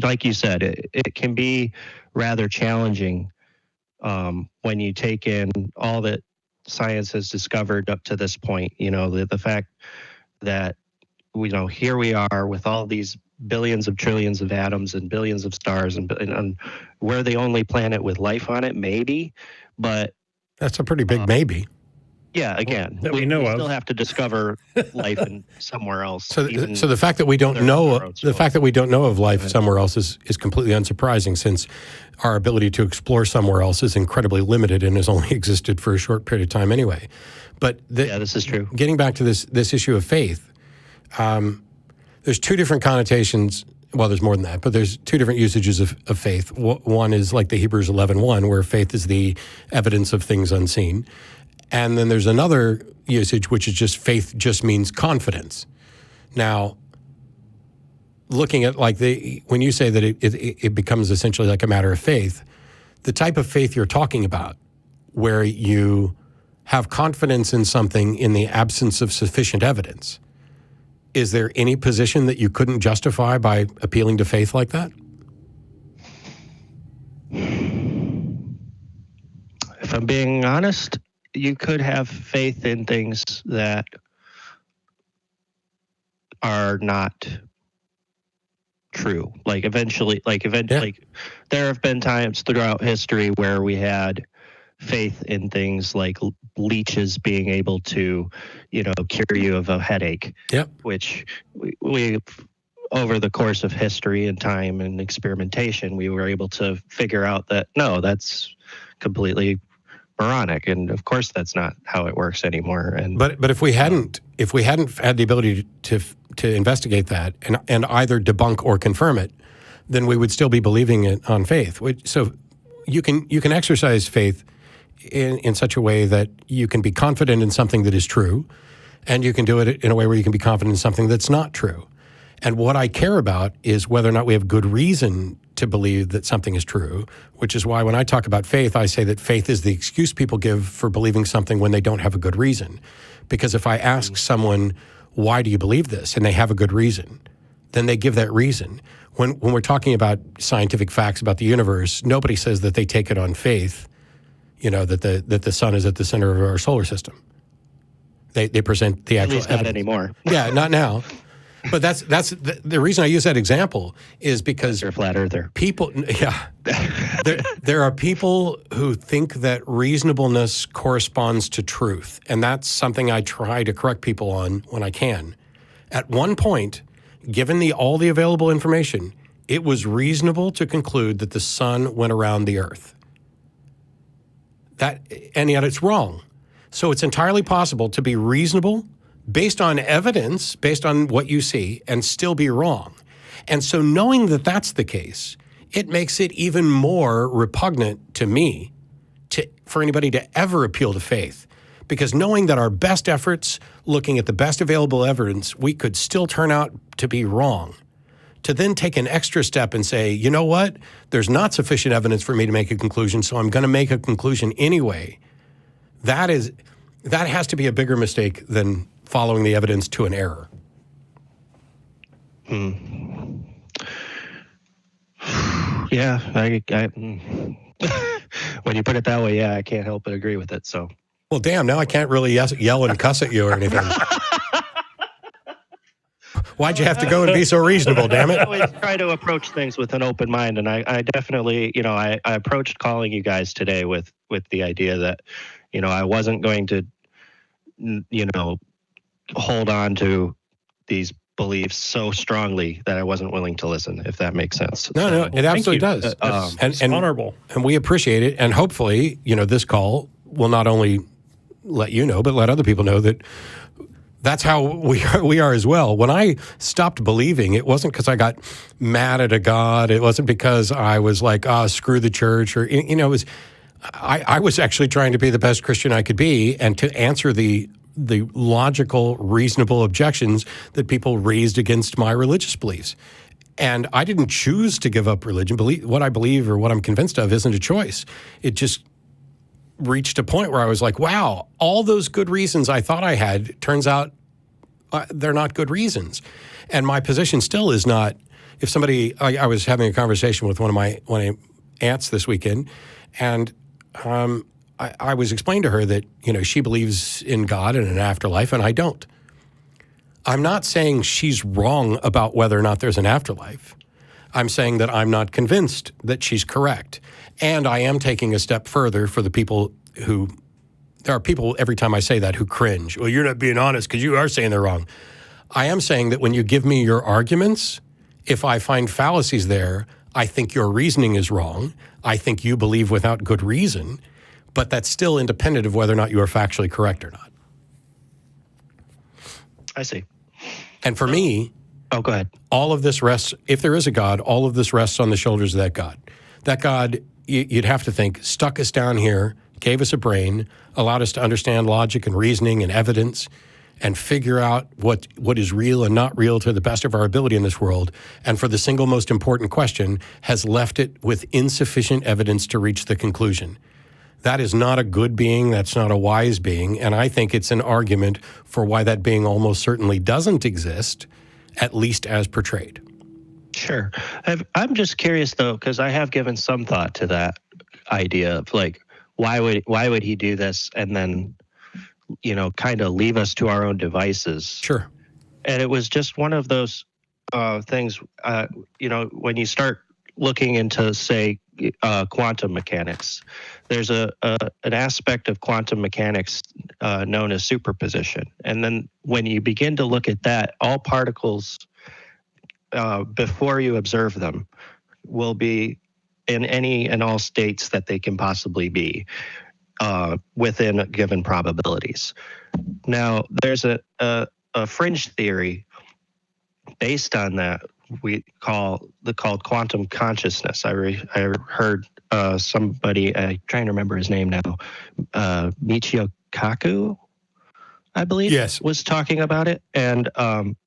Like you said, it can be rather challenging when you take in all that science has discovered up to this point. The fact that here we are with all these billions of trillions of atoms and billions of stars, and we're the only planet with life on it, maybe, but that's a pretty big maybe. Yeah, again, that we know of. Still have to discover life in somewhere else. So the fact that we don't know of life somewhere else is completely unsurprising, since our ability to explore somewhere else is incredibly limited and has only existed for a short period of time anyway. But this is true. Getting back to this issue of faith, there's two different connotations. Well, there's more than that, but there's two different usages of faith. One is like the Hebrews 11:1, where faith is the evidence of things unseen. And then there's another usage, which is just faith just means confidence. Now, looking at when you say that it becomes essentially like a matter of faith, the type of faith you're talking about, where you have confidence in something in the absence of sufficient evidence, is there any position that you couldn't justify by appealing to faith like that? If I'm being honest, you could have faith in things that are not true. Eventually, there have been times throughout history where we had faith in things like leeches being able to, cure you of a headache. Yep. Which we over the course of history and time and experimentation, we were able to figure out that no, that's completely moronic, and of course that's not how it works anymore. And but if we hadn't had the ability to investigate that and either debunk or confirm it, then we would still be believing it on faith. So you can exercise faith in such a way that you can be confident in something that is true, and you can do it in a way where you can be confident in something that's not true. And what I care about is whether or not we have good reason to believe that something is true, which is why when I talk about faith, I say that faith is the excuse people give for believing something when they don't have a good reason. Because if I ask someone, why do you believe this? And they have a good reason, then they give that reason. When we're talking about scientific facts about the universe, nobody says that they take it on faith, that the sun is at the center of our solar system. They present the actual evidence. Not anymore. Yeah, not now. But that's the reason I use that example is because you're a flat earther. People, yeah, there are people who think that reasonableness corresponds to truth, and that's something I try to correct people on when I can. At one point, given all the available information, it was reasonable to conclude that the sun went around the earth. And yet it's wrong. So it's entirely possible to be reasonable based on evidence, based on what you see, and still be wrong. And so knowing that that's the case, it makes it even more repugnant to me for anybody to ever appeal to faith. Because knowing that our best efforts, looking at the best available evidence, we could still turn out to be wrong. To then take an extra step and say, you know what, there's not sufficient evidence for me to make a conclusion, so I'm going to make a conclusion anyway. That has to be a bigger mistake than following the evidence to an error. Yeah, when you put it that way, yeah, I can't help but agree with it. So, well, damn, now I can't really yell and cuss at you or anything. Why'd you have to go and be so reasonable, damn it? I always try to approach things with an open mind, and I definitely, I approached calling you guys today with the idea that, I wasn't going to, hold on to these beliefs so strongly that I wasn't willing to listen, if that makes sense. No, it absolutely does. It's honorable. And we appreciate it. And hopefully, this call will not only let you know, but let other people know that that's how we are as well. When I stopped believing, it wasn't because I got mad at a God. It wasn't because I was like, screw the church. Or, it was, I was actually trying to be the best Christian I could be and to answer the logical, reasonable objections that people raised against my religious beliefs. And I didn't choose to give up religion. What I believe or what I'm convinced of isn't a choice. It just reached a point where I was like, wow, all those good reasons I thought I had, turns out they're not good reasons. And my position still is not, if somebody, I was having a conversation with one of my aunts this weekend, and I was explaining to her that, she believes in God and an afterlife, and I don't. I'm not saying she's wrong about whether or not there's an afterlife. I'm saying that I'm not convinced that she's correct. And I am taking a step further for the people who, there are people every time I say that who cringe. Well, you're not being honest because you are saying they're wrong. I am saying that when you give me your arguments, if I find fallacies there, I think your reasoning is wrong. I think you believe without good reason. But that's still independent of whether or not you are factually correct or not. I see. And for me, go ahead. All of this rests, if there is a God, all of this rests on the shoulders of that God. That God, you'd have to think, stuck us down here, gave us a brain, allowed us to understand logic and reasoning and evidence, and figure out what is real and not real to the best of our ability in this world. And for the single most important question, has left it with insufficient evidence to reach the conclusion. That is not a good being. That's not a wise being. And I think it's an argument for why that being almost certainly doesn't exist, at least as portrayed. Sure. I'm just curious, though, because I have given some thought to that idea of, like, why would he do this and then, kind of leave us to our own devices? Sure. And it was just one of those things, when you start looking into, say, quantum mechanics, there's an aspect of quantum mechanics known as superposition. And then when you begin to look at that, all particles, before you observe them, will be in any and all states that they can possibly be within given probabilities. Now, there's a fringe theory based on that we called quantum consciousness. I heard somebody, I'm trying to remember his name now, Michio Kaku, I believe, yes, was talking about it. And I'm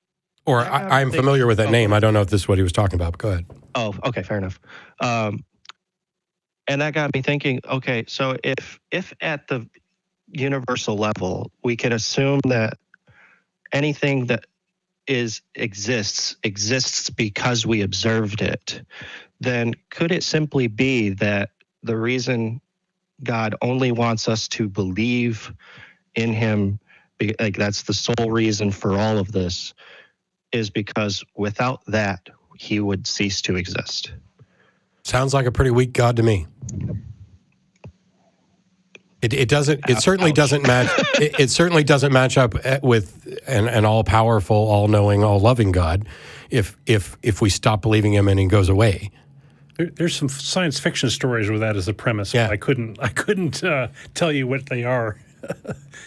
familiar with that name. I don't know if this is what he was talking about, but go ahead. Oh, okay, fair enough. And that got me thinking, okay, so if at the universal level, we can assume that anything that exists because we observed it, then could it simply be that the reason God only wants us to believe in him, like that's the sole reason for all of this, is because without that, he would cease to exist. Sounds like a pretty weak God to me. It doesn't. It certainly doesn't match. It certainly doesn't match up with an all-powerful, all-knowing, all-loving God. If we stop believing him and he goes away. There's some science fiction stories where that is the premise. Yeah. But I couldn't tell you what they are.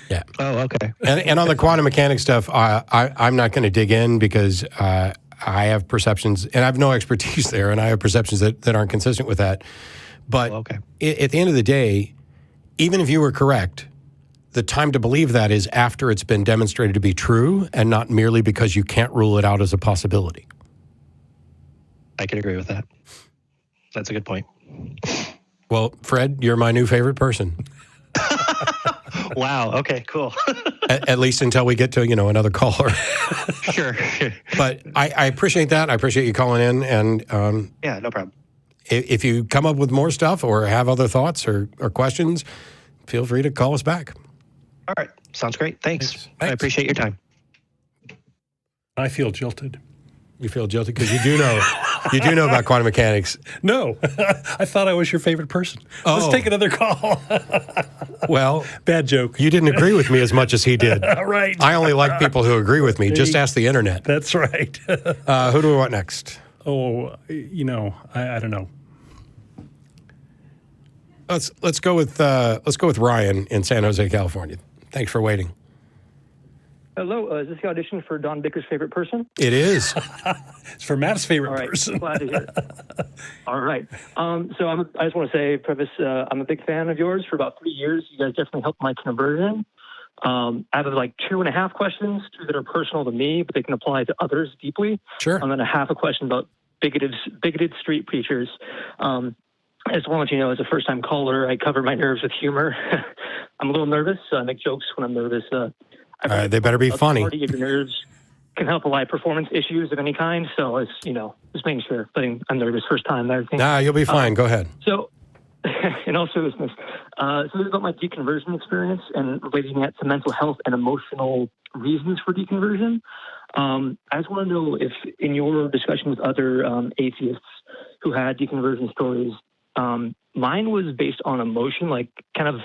Yeah. Oh, okay. And on the quantum mechanics stuff, I'm not going to dig in because I have perceptions, and I have no expertise there, and I have perceptions that aren't consistent with that. But okay. At the end of the day, even if you were correct, the time to believe that is after it's been demonstrated to be true and not merely because you can't rule it out as a possibility. I can agree with that. That's a good point. Well, Fred, you're my new favorite person. Wow. Okay, cool. at least until we get to, another caller. Sure. But I appreciate that. I appreciate you calling in. And yeah, no problem. If you come up with more stuff or have other thoughts or questions, feel free to call us back. All right. Sounds great. Thanks. Thanks. I appreciate your time. I feel jilted. You feel guilty because you do know about quantum mechanics. No, I thought I was your favorite person. Let's take another call. Well, bad joke. You didn't agree with me as much as he did. Right. I only like people who agree with me. Just ask the internet. That's right. Who do we want next? Oh, I don't know. Let's go with Ryan in San Jose, California. Thanks for waiting. Hello, is this the audition for Don Bicker's favorite person? It is. It's for Matt's favorite All right, person. glad to hear it. All right. So I just want to say, I'm a big fan of yours for about 3 years. You guys definitely helped my conversion. I have like 2.5 questions, 2 that are personal to me, but they can apply to others deeply. Sure. And then I have a question about bigoted street preachers. I just want to let you know, as a first-time caller, I cover my nerves with humor. I'm a little nervous, so I make jokes when I'm nervous. They better be funny. Party of your nerves can help a live performance issues of any kind. So it's, just making sure. I'm nervous first time and everything. Nah, you'll be fine. Go ahead. So, in all seriousness, so this is about my deconversion experience and relating that to mental health and emotional reasons for deconversion. I just want to know if, in your discussion with other atheists who had deconversion stories, mine was based on emotion, like kind of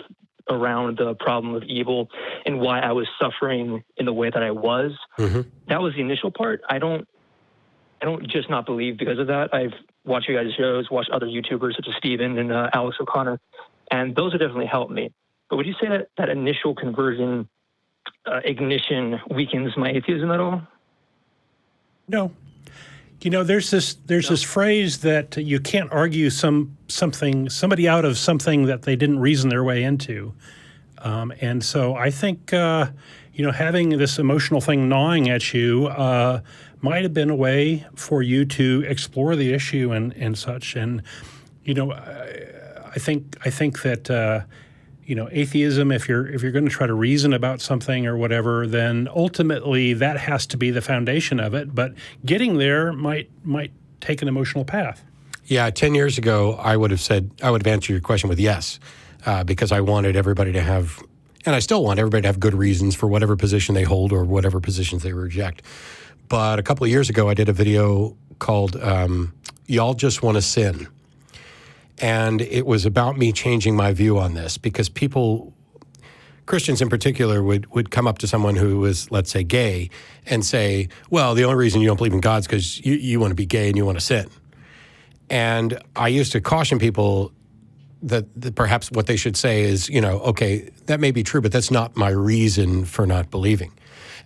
around the problem of evil and why I was suffering in the way that I was. Mm-hmm. That was the initial part. I don't just not believe because of that. I've watched you guys' shows, watched other YouTubers such as Steven and Alex O'Connor, and those have definitely helped me. But would you say that initial conversion ignition weakens my atheism at all? No. There's this phrase that you can't argue somebody out of something that they didn't reason their way into. And so I think, having this emotional thing gnawing at you might have been a way for you to explore the issue and such. And, I think that, atheism, if you're going to try to reason about something or whatever, then ultimately that has to be the foundation of it. But getting there might take an emotional path. Yeah, 10 years ago, I would have answered your question with yes, because I wanted everybody to have, and I still want everybody to have good reasons for whatever position they hold or whatever positions they reject. But a couple of years ago, I did a video called Y'all Just Want to Sin. And it was about me changing my view on this because Christians in particular, would come up to someone who was, let's say, gay and say, well, the only reason you don't believe in God is because you want to be gay and you want to sin. And I used to caution people that perhaps what they should say is, okay, that may be true, but that's not my reason for not believing.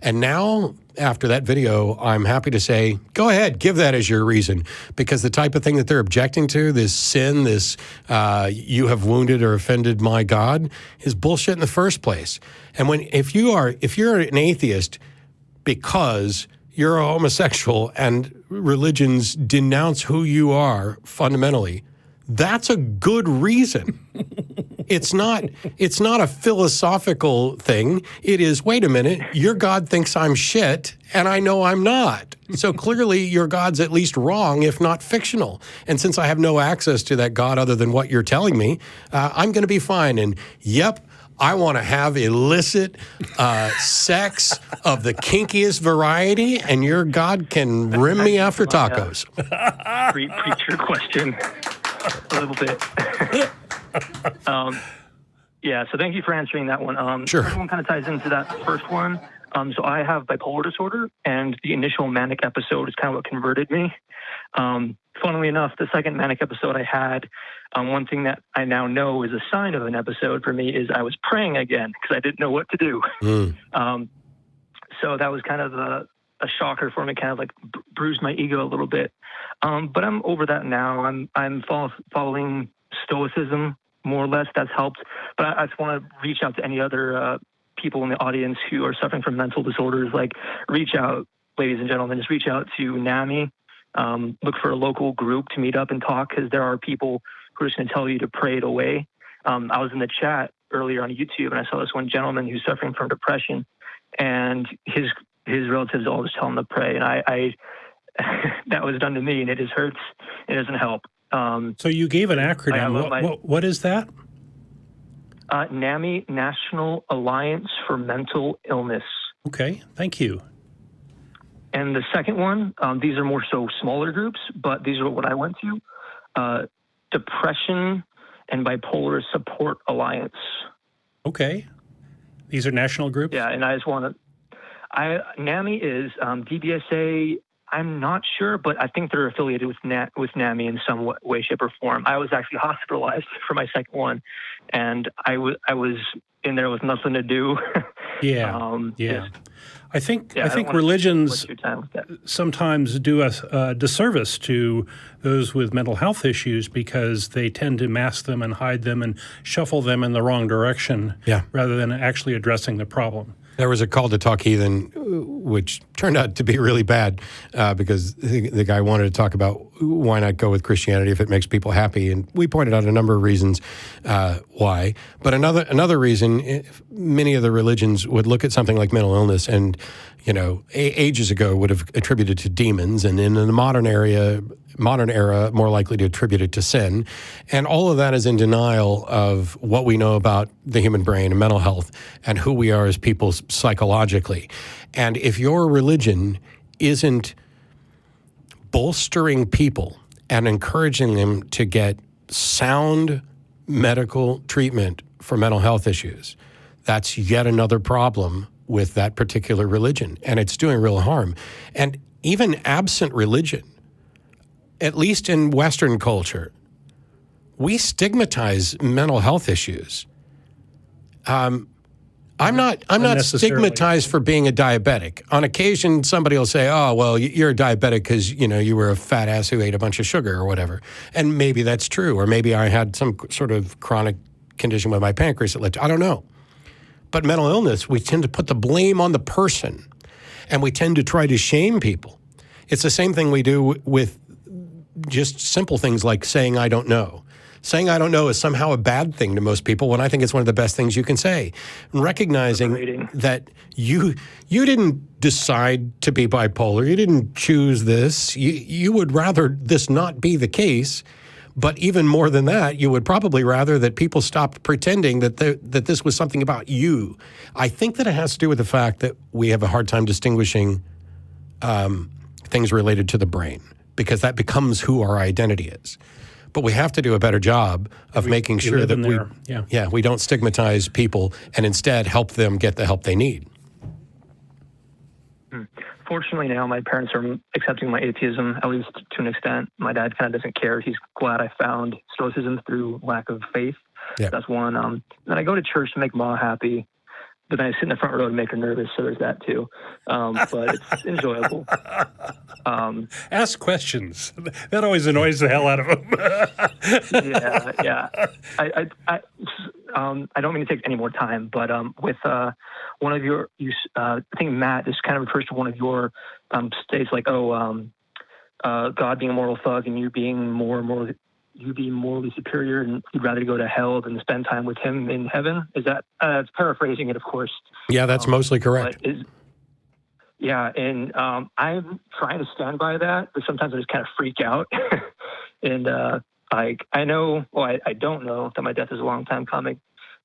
And now, after that video, I'm happy to say, go ahead, give that as your reason. Because the type of thing that they're objecting to, this sin, this you have wounded or offended my God, is bullshit in the first place. And if you're an atheist because you're a homosexual and religions denounce who you are fundamentally, that's a good reason. It's not a philosophical thing. It is, wait a minute, your God thinks I'm shit, and I know I'm not. So clearly your God's at least wrong, if not fictional. And since I have no access to that God other than what you're telling me, I'm going to be fine. And yep, I want to have illicit sex of the kinkiest variety, and your God can rim me after tacos. Preacher question a little bit. Yeah, so thank you for answering that one. Sure. The second one kind of ties into that first one. So I have bipolar disorder, and the initial manic episode is kind of what converted me. Funnily enough, the second manic episode I had, one thing that I now know is a sign of an episode for me is I was praying again because I didn't know what to do. So that was kind of a shocker for me, kind of like bruised my ego a little bit. But I'm over that now. I'm following Stoicism more or less. That's helped. But I just want to reach out to any other people in the audience who are suffering from mental disorders. Like, reach out, ladies and gentlemen. Just reach out to NAMI. Look for a local group to meet up and talk, because there are people who are just going to tell you to pray it away. I was in the chat earlier on YouTube, and I saw this one gentleman who's suffering from depression, and his relatives always tell him to pray. And I that was done to me, and it just hurts. It doesn't help. So you gave an acronym. What is that? NAMI, National Alliance for Mental Illness. Okay, thank you. And the second one, these are more so smaller groups, but these are what I went to. Depression and Bipolar Support Alliance. Okay. These are national groups? Yeah, and I just want to... NAMI is DBSA. I'm not sure, but I think they're affiliated with NAMI in some way, shape, or form. I was actually hospitalized for my second one, and I was in there with nothing to do. Yeah, yeah. I think religions sometimes do a disservice to those with mental health issues, because they tend to mask them and hide them and shuffle them in the wrong direction, rather than actually addressing the problem. There was a Call to Talk Heathen, which turned out to be really bad, because the guy wanted to talk about why not go with Christianity if it makes people happy, and we pointed out a number of reasons why. But another reason, many of the religions would look at something like mental illness and, ages ago would have attributed to demons, and in the modern era, more likely to attribute it to sin. And all of that is in denial of what we know about the human brain and mental health and who we are as people psychologically. And if your religion isn't bolstering people and encouraging them to get sound medical treatment for mental health issues, that's yet another problem with that particular religion. And it's doing real harm. And even absent religion, at least in Western culture, we stigmatize mental health issues. I'm not stigmatized for being a diabetic. On occasion, somebody will say, "Oh, well, you're a diabetic because you were a fat ass who ate a bunch of sugar or whatever," and maybe that's true, or maybe I had some sort of chronic condition with my pancreas that led to, I don't know. But mental illness, we tend to put the blame on the person, and we tend to try to shame people. It's the same thing we do with just simple things like saying I don't know. Saying I don't know is somehow a bad thing to most people, when I think it's one of the best things you can say. Recognizing that you didn't decide to be bipolar, you didn't choose this, you would rather this not be the case, but even more than that, you would probably rather that people stopped pretending that this was something about you. I think that it has to do with the fact that we have a hard time distinguishing things related to the brain, because that becomes who our identity is. But we have to do a better job of making sure that we don't stigmatize people and instead help them get the help they need. Fortunately, now my parents are accepting my atheism, at least to an extent. My dad kind of doesn't care. He's glad I found Stoicism through lack of faith. Yeah. That's one. Then I go to church to make Ma happy, but then I sit in the front row to make her nervous, so there's that too. But it's enjoyable. Ask questions. That always annoys the hell out of them. Yeah. I don't mean to take any more time, but with one of your, I think Matt, this kind of refers to one of your states, like, God being a moral thug and you being morally superior, and you'd rather go to hell than spend time with him in heaven. Is that? It's paraphrasing it, of course. Yeah, that's mostly correct. And I'm trying to stand by that, but sometimes I just kind of freak out. And I don't know that my death is a long time coming,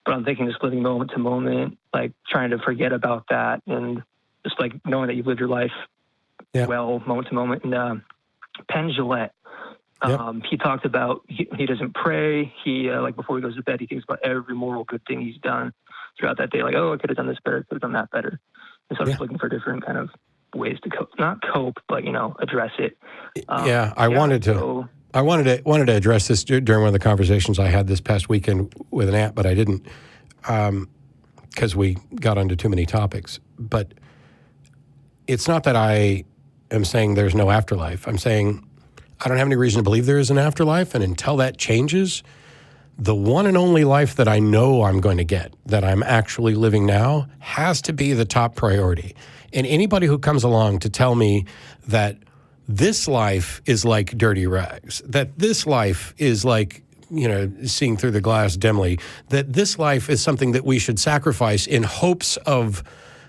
but I'm thinking just living moment to moment, like trying to forget about that and just like knowing that you've lived your life well, moment to moment. And Penn Jillette, he talked about he doesn't pray. He like before he goes to bed, he thinks about every moral good thing he's done throughout that day. Like, oh, I could have done this better, could have done that better. And so I'm just looking for different kind of ways to not cope, but address it. I wanted to address this during one of the conversations I had this past weekend with an aunt, but I didn't because we got onto too many topics. But it's not that I am saying there's no afterlife. I'm saying I don't have any reason to believe there is an afterlife, and until that changes, the one and only life that I know I'm going to get, that I'm actually living now, has to be the top priority. And anybody who comes along to tell me that this life is like dirty rags, that this life is like, seeing through the glass dimly, that this life is something that we should sacrifice in hopes of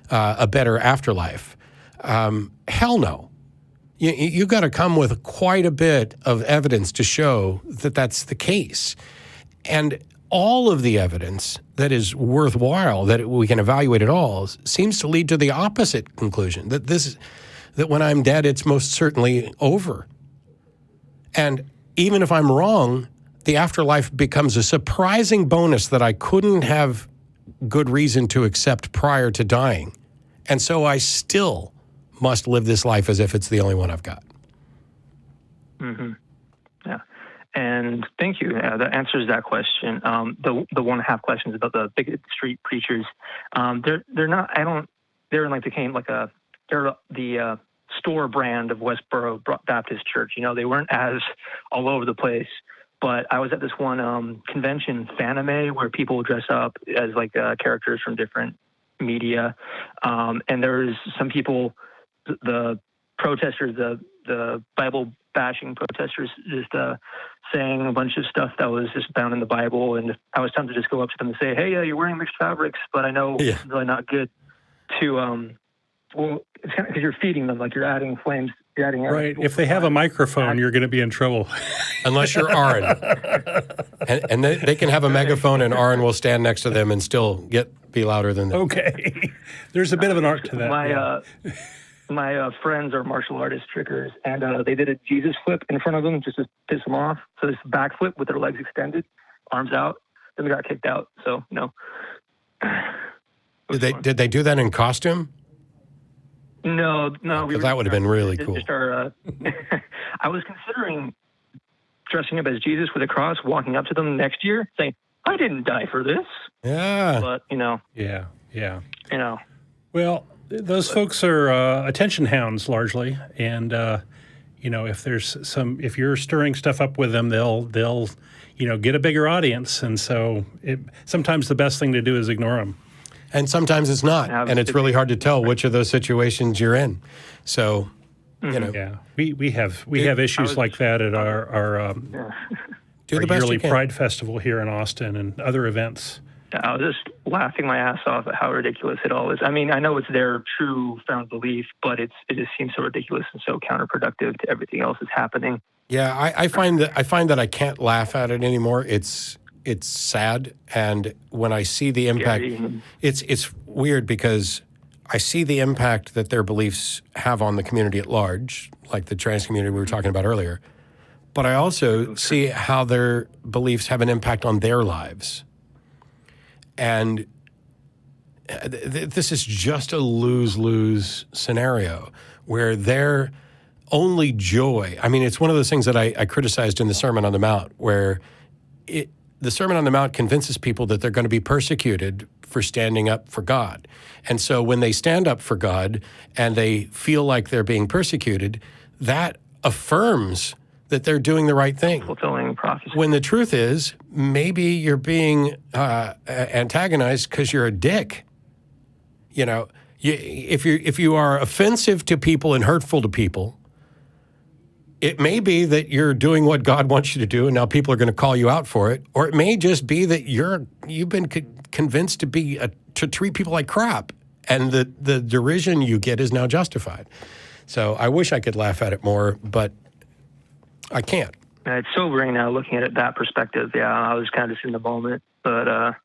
a better afterlife, hell no. You've got to come with quite a bit of evidence to show that that's the case. And all of the evidence that is worthwhile, that we can evaluate at all, seems to lead to the opposite conclusion, that when I'm dead, it's most certainly over. And even if I'm wrong, the afterlife becomes a surprising bonus that I couldn't have good reason to accept prior to dying. And so I still must live this life as if it's the only one I've got. Mm-hmm. Yeah. And thank you. That answers that question. The 1.5 questions about the bigoted street preachers, they're not. They're in they're the store brand of Westboro Baptist Church. They weren't as all over the place. But I was at this one convention, Fanime, where people dress up as characters from different media, and there's some people, the protesters, the Bible bashing protesters, just saying a bunch of stuff that was just found in the Bible, and I was tempted to just go up to them and say, "Hey, you're wearing mixed fabrics," but I know it's really not good to. Well, it's kind of because you're feeding them, like you're adding flames, you're adding. Right. If they have a microphone, you're going to be in trouble. Unless you're Aaron, and they can have a megaphone, and Aaron will stand next to them and still be louder than them. Okay. There's a bit of an art to that. My friends are martial artist trickers, and they did a Jesus flip in front of them just to piss them off. So this backflip with their legs extended, arms out. Then we got kicked out. So no. Did they do that in costume? No. That would have been really cool. I was considering dressing up as Jesus with a cross, walking up to them next year, saying, "I didn't die for this." Yeah. But Yeah. Well, those folks are attention hounds largely, and if you're stirring stuff up with them, they'll get a bigger audience, and so sometimes the best thing to do is ignore them. And sometimes it's not, and it's really hard to tell which of those situations you're in. So, Yeah, we have issues like that at our yearly Pride Festival here in Austin and other events. I was just laughing my ass off at how ridiculous it all is. I mean, I know it's their true found belief, but it just seems so ridiculous and so counterproductive to everything else that's happening. Yeah, I find that I can't laugh at it anymore. It's sad, and when I see the impact, it's weird because I see the impact that their beliefs have on the community at large, like the trans community we were talking about earlier. But I also see how their beliefs have an impact on their lives. And this is just a lose-lose scenario where their only joy, I mean, it's one of those things that I criticized in the Sermon on the Mount, where the Sermon on the Mount convinces people that they're going to be persecuted for standing up for God. And so when they stand up for God and they feel like they're being persecuted, that affirms that they're doing the right thing. Fulfilling prophecy. When the truth is, maybe you're being antagonized because you're a dick. If you are offensive to people and hurtful to people, it may be that you're doing what God wants you to do, and now people are going to call you out for it. Or it may just be that you've been convinced to treat people like crap, and the derision you get is now justified. So I wish I could laugh at it more, but I can't. It's sobering now looking at it that perspective. Yeah, I was kind of just in the moment, but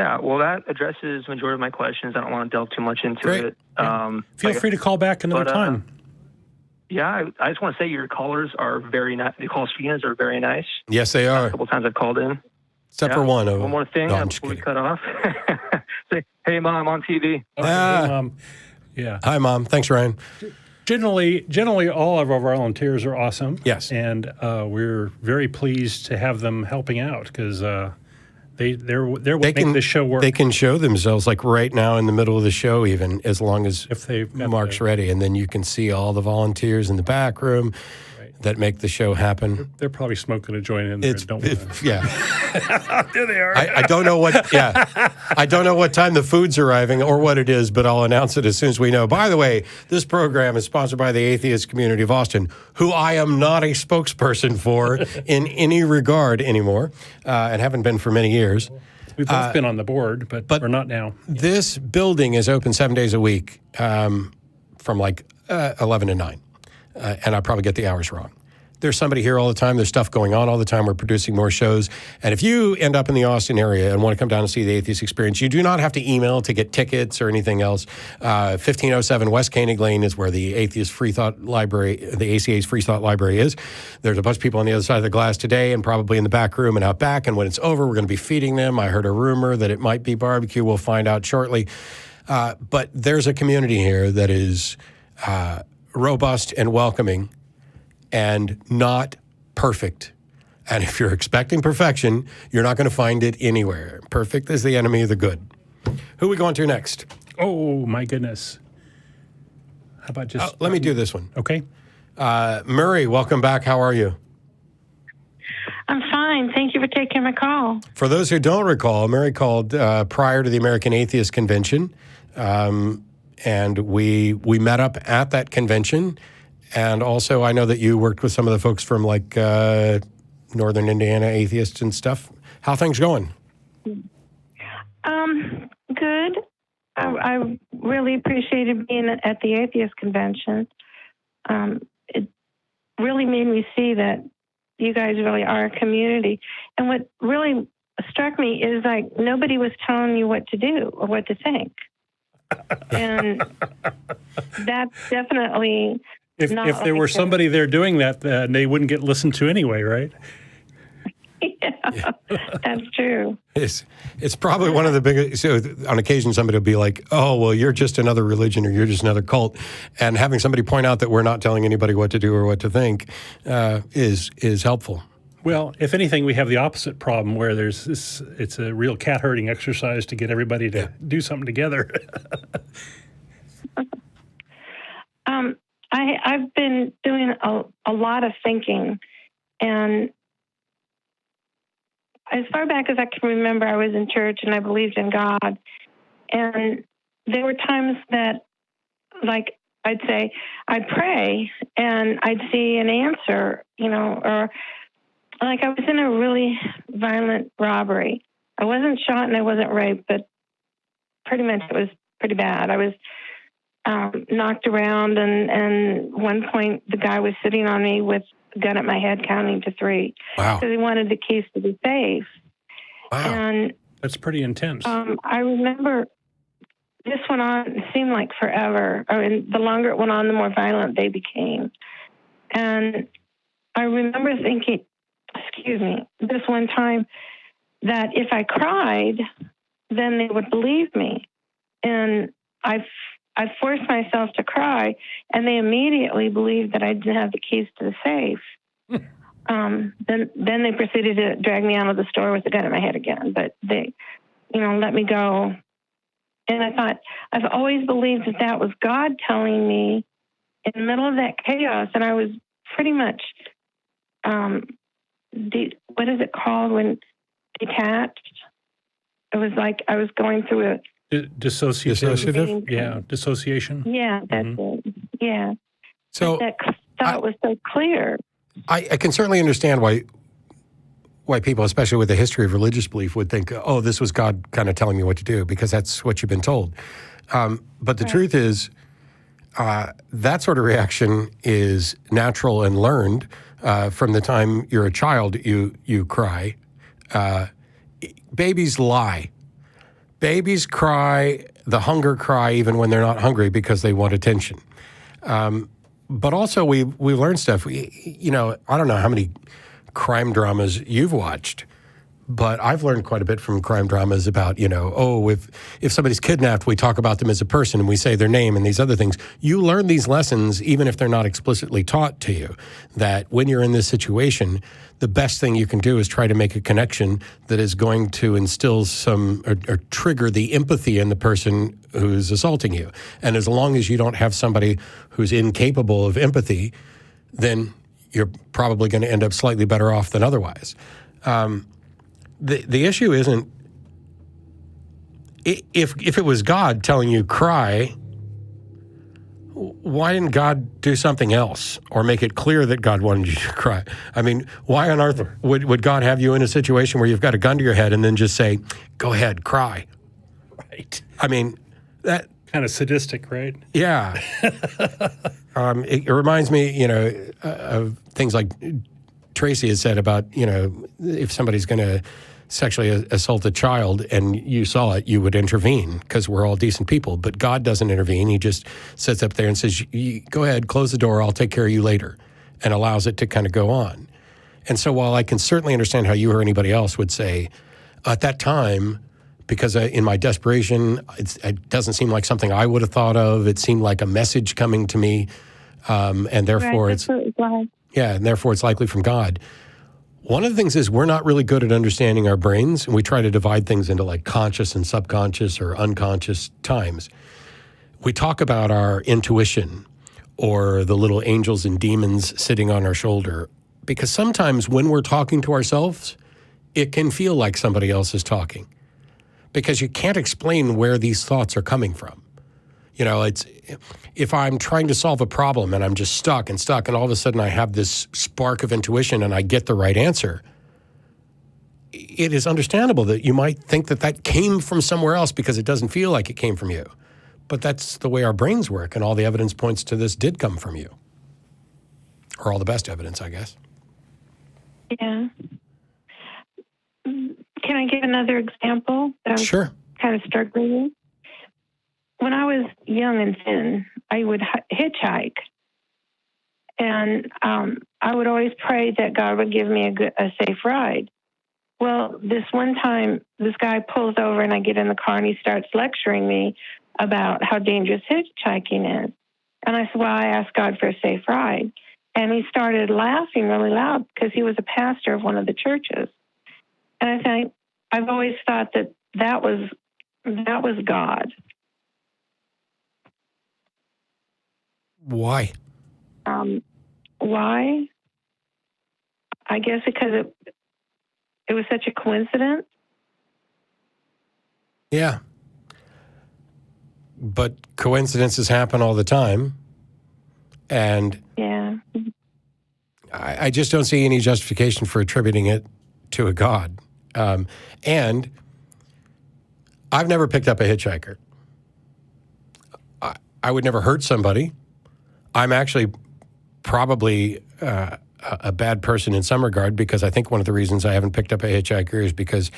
Yeah, well, that addresses the majority of my questions. I don't want to delve too much into Great. it. Feel free to call back another time. Yeah, I just want to say your callers are very nice. The call screeners are very nice. Yes, they are. A couple times I've called in. Except for one of them. One more thing before we cut off. Say, hey, Mom, I'm on TV. Okay, yeah. Hi, Mom. Thanks, Ryan. Generally, all of our volunteers are awesome. Yes. And we're very pleased to have them helping out because they're what make this show work. They can show themselves like right now in the middle of the show, even as long as Mark's ready, and then you can see all the volunteers in the back room that make the show happen. They're probably smoking a joint in there. Yeah. There they are. I don't know what. Yeah, I don't know what time the food's arriving or what it is, but I'll announce it as soon as we know. By the way, this program is sponsored by the Atheist Community of Austin, who I am not a spokesperson for in any regard anymore, and haven't been for many years. We've both been on the board, but we're not now. This building is open 7 days a week, from like 11 to 9. And I probably get the hours wrong. There's somebody here all the time. There's stuff going on all the time. We're producing more shows. And if you end up in the Austin area and want to come down and see the Atheist Experience, you do not have to email to get tickets or anything else. 1507 West Koenig Lane is where the Atheist Free Thought Library, the ACA's Free Thought Library is. There's a bunch of people on the other side of the glass today and probably in the back room and out back. And when it's over, we're going to be feeding them. I heard a rumor that it might be barbecue. We'll find out shortly. But there's a community here that is robust and welcoming and not perfect. And if you're expecting perfection, you're not going to find it anywhere. Perfect is the enemy of the good. Who are we going to next? Oh, my goodness. How about just... let me do this one. Okay. Murri, welcome back. How are you? I'm fine. Thank you for taking my call. For those who don't recall, Murri called prior to the American Atheist Convention. And we met up at that convention. And also, I know that you worked with some of the folks from like Northern Indiana Atheists and stuff. How things going? Good. I really appreciated being at the Atheist Convention. It really made me see that you guys really are a community. And what really struck me is like nobody was telling you what to do or what to think. And that's definitely if there were somebody there doing that, they wouldn't get listened to anyway, right? Yeah, that's true. It's probably one of the biggest. So on occasion, somebody will be like, "Oh, well, you're just another religion, or you're just another cult," and having somebody point out that we're not telling anybody what to do or what to think is helpful. Well, if anything, we have the opposite problem where there's this. It's a real cat herding exercise to get everybody to do something together. I've been doing a lot of thinking, and as far back as I can remember, I was in church and I believed in God. And there were times that, like, I'd say, I'd pray and I'd see an answer, or like I was in a really violent robbery. I wasn't shot and I wasn't raped, but pretty much it was pretty bad. I was knocked around, and one point the guy was sitting on me with a gun at my head counting to 3. Wow. Because he wanted the keys to the safe. Wow. And that's pretty intense. I remember this went on, it seemed like forever. The longer it went on, the more violent they became. And I remember thinking, this one time that if I cried, then they would believe me. And I forced myself to cry, and they immediately believed that I didn't have the keys to the safe. Then they proceeded to drag me out of the store with a gun at my head again. But they, let me go. And I thought, I've always believed that was God telling me in the middle of that chaos. And I was pretty much, what is it called when detached? It was like I was going through a dissociative? Yeah, dissociation. Yeah, that's it. Yeah. So that thought was so clear. I can certainly understand why people, especially with a history of religious belief, would think, oh, this was God kind of telling me what to do, because that's what you've been told. But the truth is, that sort of reaction is natural and learned. From the time you're a child, you cry. Babies lie. Babies cry the hunger cry even when they're not hungry because they want attention. But also we learn stuff. I don't know how many crime dramas you've watched, but I've learned quite a bit from crime dramas about, if somebody's kidnapped, we talk about them as a person and we say their name and these other things. You learn these lessons even if they're not explicitly taught to you, that when you're in this situation, the best thing you can do is try to make a connection that is going to instill some or trigger the empathy in the person who's assaulting you. And as long as you don't have somebody who's incapable of empathy, then you're probably going to end up slightly better off than otherwise. The issue isn't if it was God telling you cry, why didn't God do something else or make it clear that God wanted you to cry? I mean, why on earth would God have you in a situation where you've got a gun to your head and then just say, go ahead, cry? Right. I mean, that... Kind of sadistic, right? Yeah. It reminds me, of things like Tracy has said about, if somebody's going to sexually assault a child and you saw it, you would intervene because we're all decent people. But God doesn't intervene. He just sits up there and says, go ahead, close the door, I'll take care of you later, and allows it to kind of go on. And so while I can certainly understand how you or anybody else would say, at that time, because in my desperation, it doesn't seem like something I would have thought of. It seemed like a message coming to me, and therefore and therefore it's likely from God. One of the things is we're not really good at understanding our brains, and we try to divide things into like conscious and subconscious or unconscious times. We talk about our intuition or the little angels and demons sitting on our shoulder, because sometimes when we're talking to ourselves, it can feel like somebody else is talking, because you can't explain where these thoughts are coming from. It's if I'm trying to solve a problem and I'm just stuck, and all of a sudden I have this spark of intuition and I get the right answer, it is understandable that you might think that came from somewhere else because it doesn't feel like it came from you. But that's the way our brains work, and all the evidence points to this did come from you. Or all the best evidence, I guess. Yeah. Can I give another example that I'm Sure. kind of struggling with? When I was young and thin, I would hitchhike. And I would always pray that God would give me a safe ride. Well, this one time, this guy pulls over and I get in the car and he starts lecturing me about how dangerous hitchhiking is. And I said, well, I asked God for a safe ride. And he started laughing really loud because he was a pastor of one of the churches. And I think I've always thought that was God. Why? Why? I guess because it was such a coincidence. Yeah. But coincidences happen all the time. And yeah, I just don't see any justification for attributing it to a God. And I've never picked up a hitchhiker. I would never hurt somebody. I'm actually probably a bad person in some regard, because I think one of the reasons I haven't picked up a hitchhiker is because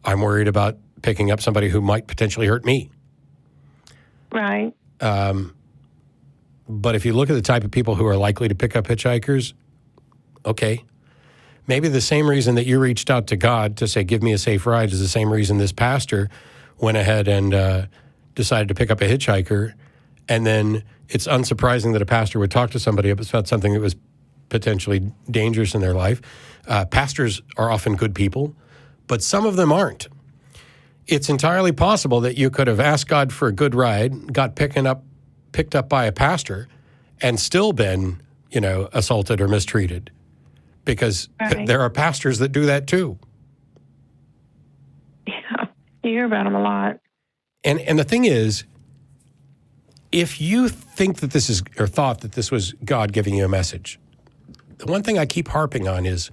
I'm worried about picking up somebody who might potentially hurt me. Right. But if you look at the type of people who are likely to pick up hitchhikers, okay, maybe the same reason that you reached out to God to say, give me a safe ride, is the same reason this pastor went ahead and decided to pick up a hitchhiker. And then it's unsurprising that a pastor would talk to somebody about something that was potentially dangerous in their life. Pastors are often good people, but some of them aren't. It's entirely possible that you could have asked God for a good ride, got picked up by a pastor, and still been, assaulted or mistreated. Because there are pastors that do that too. Yeah, you hear about them a lot. And the thing is, if you think that this is, or thought that this was God giving you a message, the one thing I keep harping on is,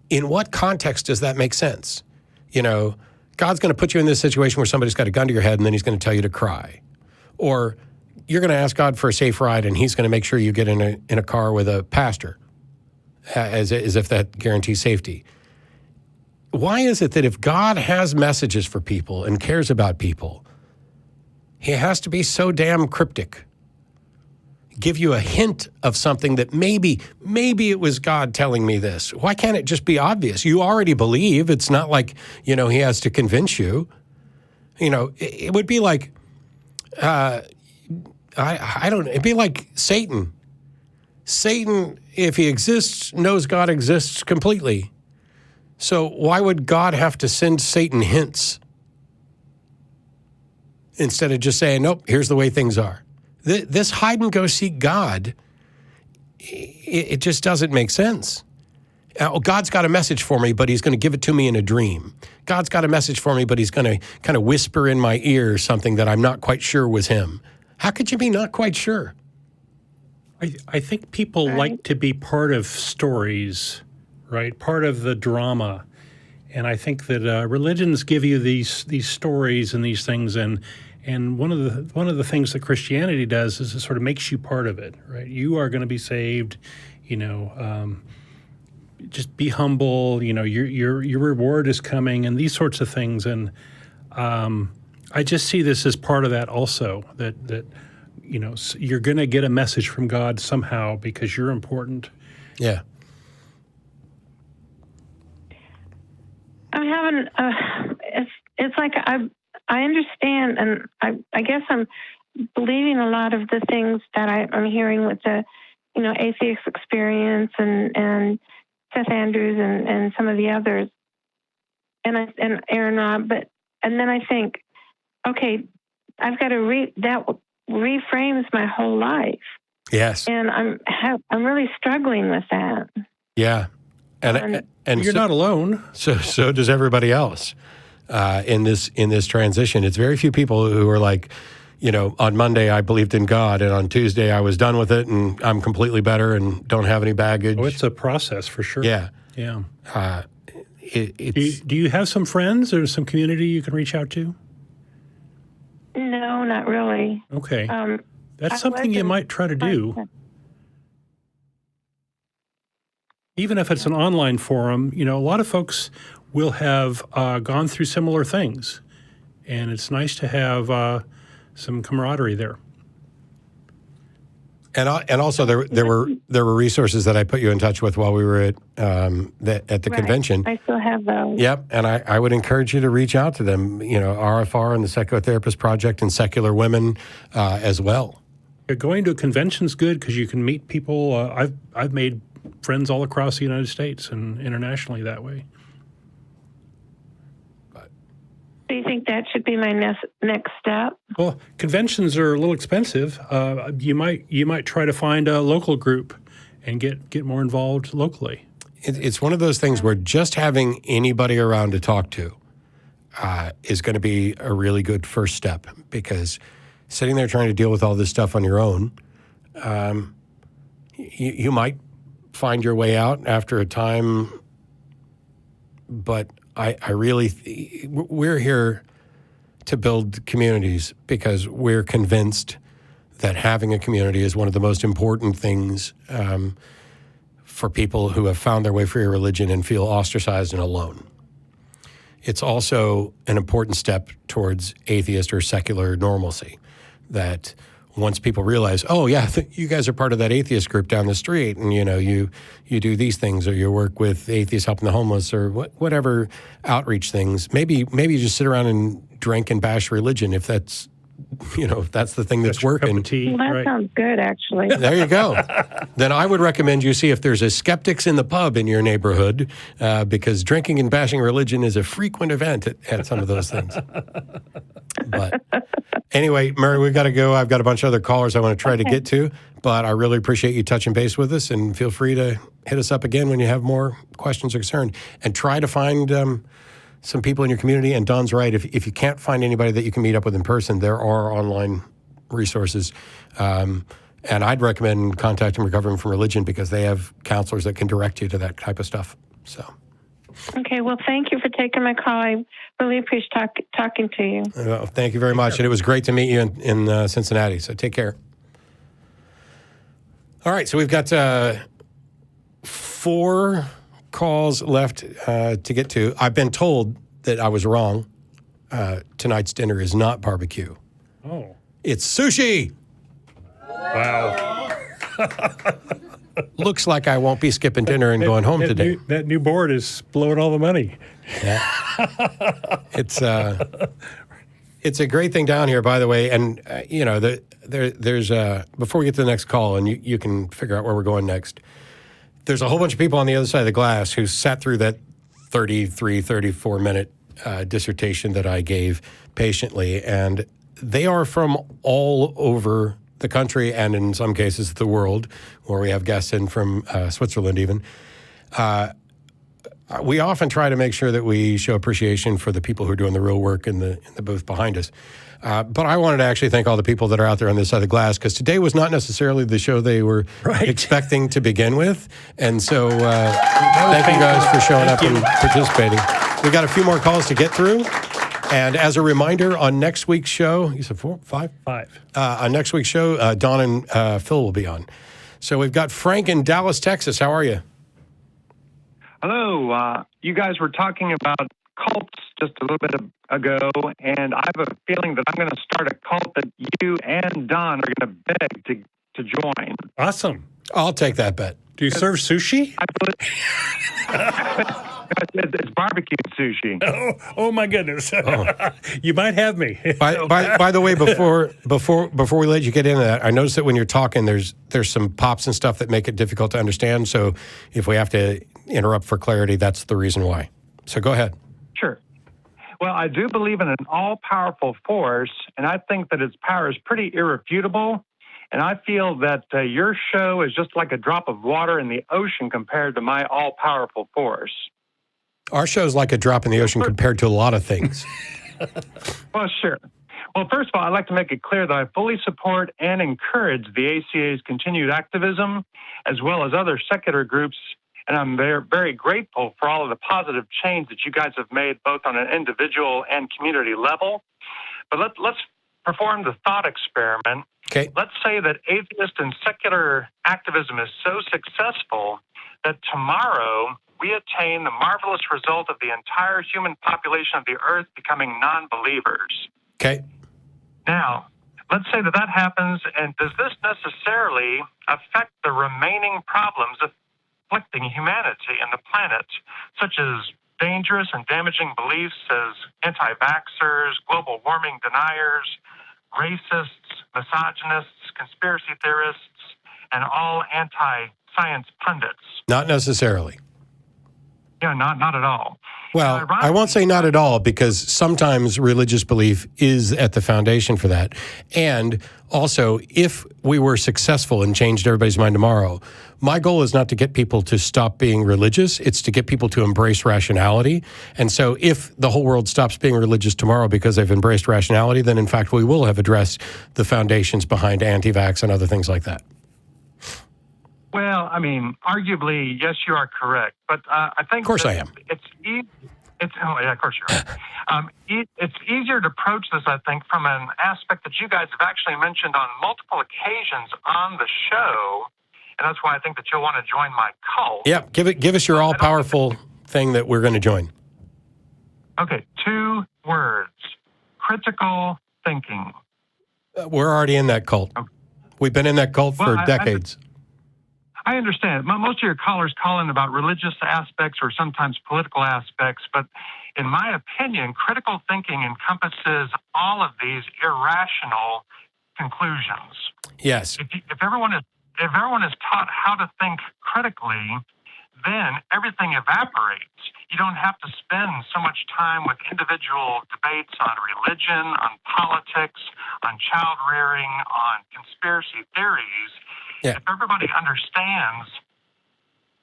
in what context does that make sense? God's going to put you in this situation where somebody's got a gun to your head and then he's going to tell you to cry. Or you're going to ask God for a safe ride and he's going to make sure you get in a car with a pastor, as if that guarantees safety. why is it that if God has messages for people and cares about people, he has to be so damn cryptic? Give you a hint of something that maybe it was God telling me this. Why can't it just be obvious? You already believe. It's not like, he has to convince you. It would be like, it'd be like Satan. Satan, if he exists, knows God exists completely. So why would God have to send Satan hints instead of just saying, nope, here's the way things are? This hide and go seek God, it just doesn't make sense. God's got a message for me, but he's going to give it to me in a dream. God's got a message for me, but he's going to kind of whisper in my ear something that I'm not quite sure was him. How could you be not quite sure? I think people like to be part of stories, right? Part of the drama. And I think that religions give you these stories and these things, and one of the things that Christianity does is it sort of makes you part of it, right? You are going to be saved, just be humble, your reward is coming, and these sorts of things. And I just see this as part of that also, that you're going to get a message from God somehow because you're important. Yeah. I'm having it's like I understand, and I guess I'm believing a lot of the things that I'm hearing with the Atheist Experience and Seth Andrews and some of the others, and Aaron Robb, and then I think, okay, I've got to that reframes my whole life. Yes, and I'm really struggling with that. Yeah. And you're not alone. So does everybody else in this transition. It's very few people who are like, on Monday I believed in God, and on Tuesday I was done with it, and I'm completely better and don't have any baggage. Oh, it's a process for sure. Yeah. Yeah. Do you have some friends or some community you can reach out to? No, not really. Okay. That's something you might try to do. Even if it's an online forum, a lot of folks will have gone through similar things, and it's nice to have some camaraderie there. And also there were resources that I put you in touch with while we were at the convention. I still have those. Yep, and I would encourage you to reach out to them. RFR and the Psychotherapist Project and Secular Women as well. Going to a convention's good because you can meet people. I've made friends all across the United States and internationally that way. Do you think that should be my next step? Well, conventions are a little expensive. You might try to find a local group and get more involved locally. It's one of those things where just having anybody around to talk to is going to be a really good first step, because sitting there trying to deal with all this stuff on your own, you might find your way out after a time, but I really, we're here to build communities because we're convinced that having a community is one of the most important things for people who have found their way for your religion and feel ostracized and alone. It's also an important step towards atheist or secular normalcy, that once people realize, oh yeah, you guys are part of that atheist group down the street, and you do these things, or you work with Atheists Helping the Homeless, or whatever outreach things. Maybe you just sit around and drink and bash religion if that's the thing that's working. Well, that sounds good, actually. There you go. Then I would recommend you see if there's a Skeptics in the Pub in your neighborhood, because drinking and bashing religion is a frequent event at some of those things. But anyway, Murri, we've got to go. I've got a bunch of other callers I want to try to get to, but I really appreciate you touching base with us, and feel free to hit us up again when you have more questions or concerns, and try to find some people in your community. And Don's right. If you can't find anybody that you can meet up with in person, there are online resources. And I'd recommend contacting Recovering from Religion, because they have counselors that can direct you to that type of stuff. So. Okay. Well, thank you for taking my call. I really appreciate talking to you. Thank you very much. And it was great to meet you in Cincinnati. So take care. All right. So we've got 4 calls left to get to. I've been told that I was wrong. Tonight's dinner is not barbecue. Oh. It's sushi. Wow. Looks like I won't be skipping dinner and going home today. That new board is blowing all the money. Yeah. It's a great thing down here, by the way. And, there's before we get to the next call, and you can figure out where we're going next, there's a whole bunch of people on the other side of the glass who sat through that 34-minute dissertation that I gave patiently. And they are from all over the country and in some cases the world, where we have guests in from Switzerland even. We often try to make sure that we show appreciation for the people who are doing the real work in the booth behind us. But I wanted to actually thank all the people that are out there on this side of the glass, because today was not necessarily the show they were expecting to begin with. And so thank you guys for showing up and participating. We got a few more calls to get through. And as a reminder, on next week's show, you said 4, 5? 5. On next week's show, Don and Phil will be on. So we've got Frank in Dallas, Texas. How are you? Hello. You guys were talking about cults just a little bit ago, and I have a feeling that I'm going to start a cult that you and Don are going to beg to join. Awesome. I'll take that bet. Do you serve sushi? It's barbecue sushi. Oh my goodness! You might have me. By the way, before we let you get into that, I noticed that when you're talking, there's some pops and stuff that make it difficult to understand. So if we have to interrupt for clarity, that's the reason why. So go ahead. Sure. Well, I do believe in an all-powerful force, and I think that its power is pretty irrefutable. And I feel that your show is just like a drop of water in the ocean compared to my all-powerful force. Our show's like a drop in the ocean compared to a lot of things. Well, sure. Well, first of all, I'd like to make it clear that I fully support and encourage the ACA's continued activism, as well as other secular groups, and I'm very, very grateful for all of the positive change that you guys have made, both on an individual and community level. But let's perform the thought experiment. Okay. Let's say that atheist and secular activism is so successful that tomorrow we attain the marvelous result of the entire human population of the earth becoming non-believers. Okay. Now, let's say that happens, and does this necessarily affect the remaining problems afflicting humanity and the planet, such as dangerous and damaging beliefs as anti-vaxxers, global warming deniers, racists, misogynists, conspiracy theorists, and all anti-science pundits? Not necessarily. Yeah, not at all. Well, I won't say not at all, because sometimes religious belief is at the foundation for that. And also, if we were successful and changed everybody's mind tomorrow, my goal is not to get people to stop being religious. It's to get people to embrace rationality. And so if the whole world stops being religious tomorrow because they've embraced rationality, then in fact we will have addressed the foundations behind anti-vax and other things like that. Well, I mean, arguably, yes, you are correct. But I think... Of course I am. Oh, yeah, of course you are. It's easier to approach this, I think, from an aspect that you guys have actually mentioned on multiple occasions on the show, and that's why I think that you'll want to join my cult. Yeah, give us your all-powerful thing that we're going to join. Okay, 2 words. Critical thinking. We're already in that cult. Okay. We've been in that cult for decades. I understand. Most of your callers call in about religious aspects or sometimes political aspects, but in my opinion, critical thinking encompasses all of these irrational conclusions. Yes. If everyone is taught how to think critically, then everything evaporates. You don't have to spend so much time with individual debates on religion, on politics, on child rearing, on conspiracy theories. Yeah. If everybody understands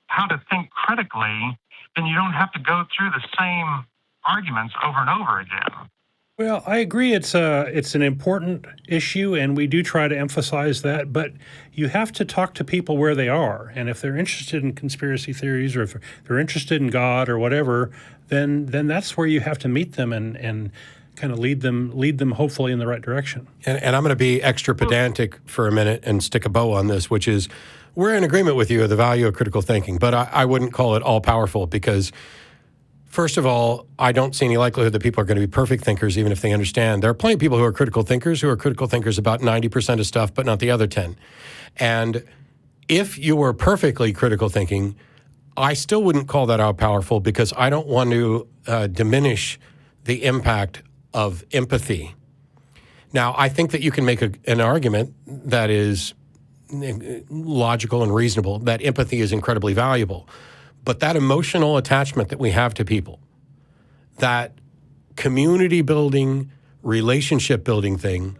how to think critically, then you don't have to go through the same arguments over and over again. Well, I agree. It's an important issue, and we do try to emphasize that. But you have to talk to people where they are, and if they're interested in conspiracy theories, or if they're interested in God or whatever, then that's where you have to meet them and kind of lead them hopefully in the right direction. And I'm going to be extra pedantic for a minute and stick a bow on this, which is we're in agreement with you of the value of critical thinking, but I wouldn't call it all powerful because, first of all, I don't see any likelihood that people are going to be perfect thinkers, even if they understand. There are plenty of people who are critical thinkers about 90% of stuff, but not the other 10. And if you were perfectly critical thinking, I still wouldn't call that all powerful because I don't want to diminish the impact of empathy. Now, I think that you can make an argument that is logical and reasonable, that empathy is incredibly valuable. But that emotional attachment that we have to people, that community building, relationship building thing,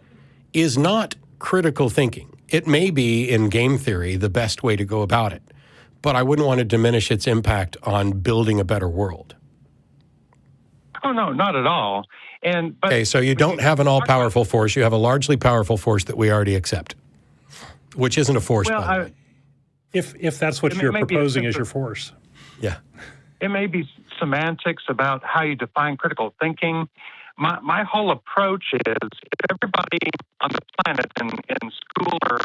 is not critical thinking. It may be, in game theory, the best way to go about it, but I wouldn't want to diminish its impact on building a better world. Oh, no, not at all. Okay, so you don't have an all-powerful force. You have a largely powerful force that we already accept, which isn't a force, by the way. If that's what you're proposing as your force. Yeah. It may be semantics about how you define critical thinking. My whole approach is if everybody on the planet in school or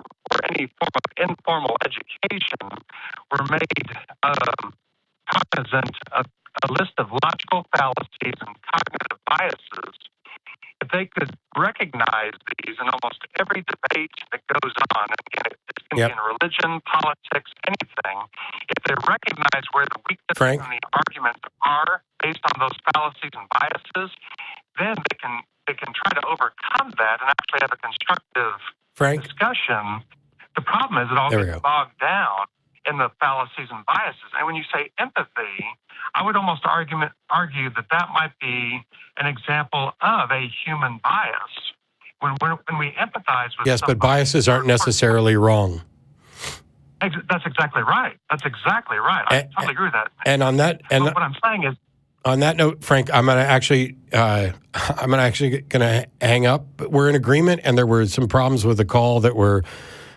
any form of informal education were made cognizant of a list of logical fallacies and cognitive biases, if they could recognize these in almost every debate that goes on, again, it can be in religion, politics, anything, if they recognize where the weaknesses in the arguments are based on those fallacies and biases, then they can try to overcome that and actually have a constructive discussion. The problem is it all gets bogged down in the fallacies and biases. And when you say empathy, I would almost argue that might be an example of a human bias. When we empathize with yes, but biases aren't necessarily wrong. That's exactly right. I totally agree with that. And on that, and what I'm saying is, on that note, Frank, I'm going to hang up. We're in agreement, and there were some problems with the call that were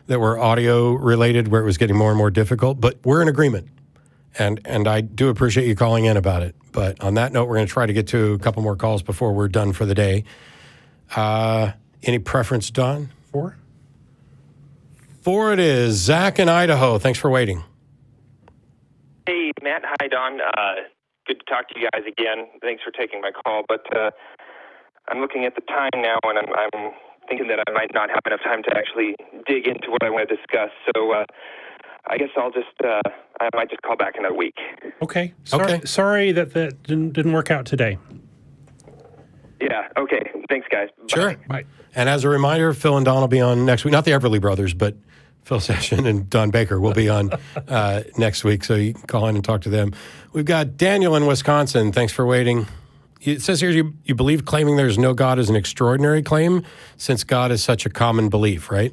audio related, where it was getting more and more difficult. But we're in agreement, and I do appreciate you calling in about it. But on that note, we're going to try to get to a couple more calls before we're done for the day. Any preference, Don? 4 it is. Zach in Idaho. Thanks for waiting. Hey, Matt. Hi, Don. Good to talk to you guys again. Thanks for taking my call. But I'm looking at the time now, and I'm thinking that I might not have enough time to actually dig into what I want to discuss. So I guess I'll just I might just call back in a week. Okay. Sorry that didn't work out today. Yeah. Okay. Thanks, guys. Bye. Sure. Bye. And as a reminder, Phil and Don will be on next week. Not the Everly Brothers, but Phil Session and Don Baker will be on next week, so you can call in and talk to them. We've got Daniel in Wisconsin. Thanks for waiting. It says here you believe claiming there's no God is an extraordinary claim, since God is such a common belief, right?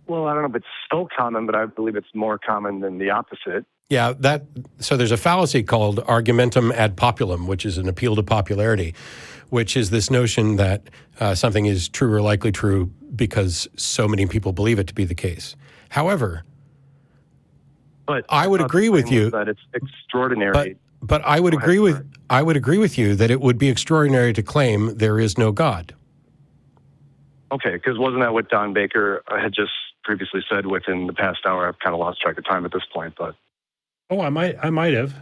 Well, I don't know if it's so common, but I believe it's more common than the opposite. Yeah, so there's a fallacy called argumentum ad populum, which is an appeal to popularity, which is this notion that something is true or likely true because so many people believe it to be the case. However, but I would agree with you that it's extraordinary. But I would agree with you that it would be extraordinary to claim there is no God. Okay, because wasn't that what Don Baker had just previously said within the past hour? I've kind of lost track of time at this point, but I might have.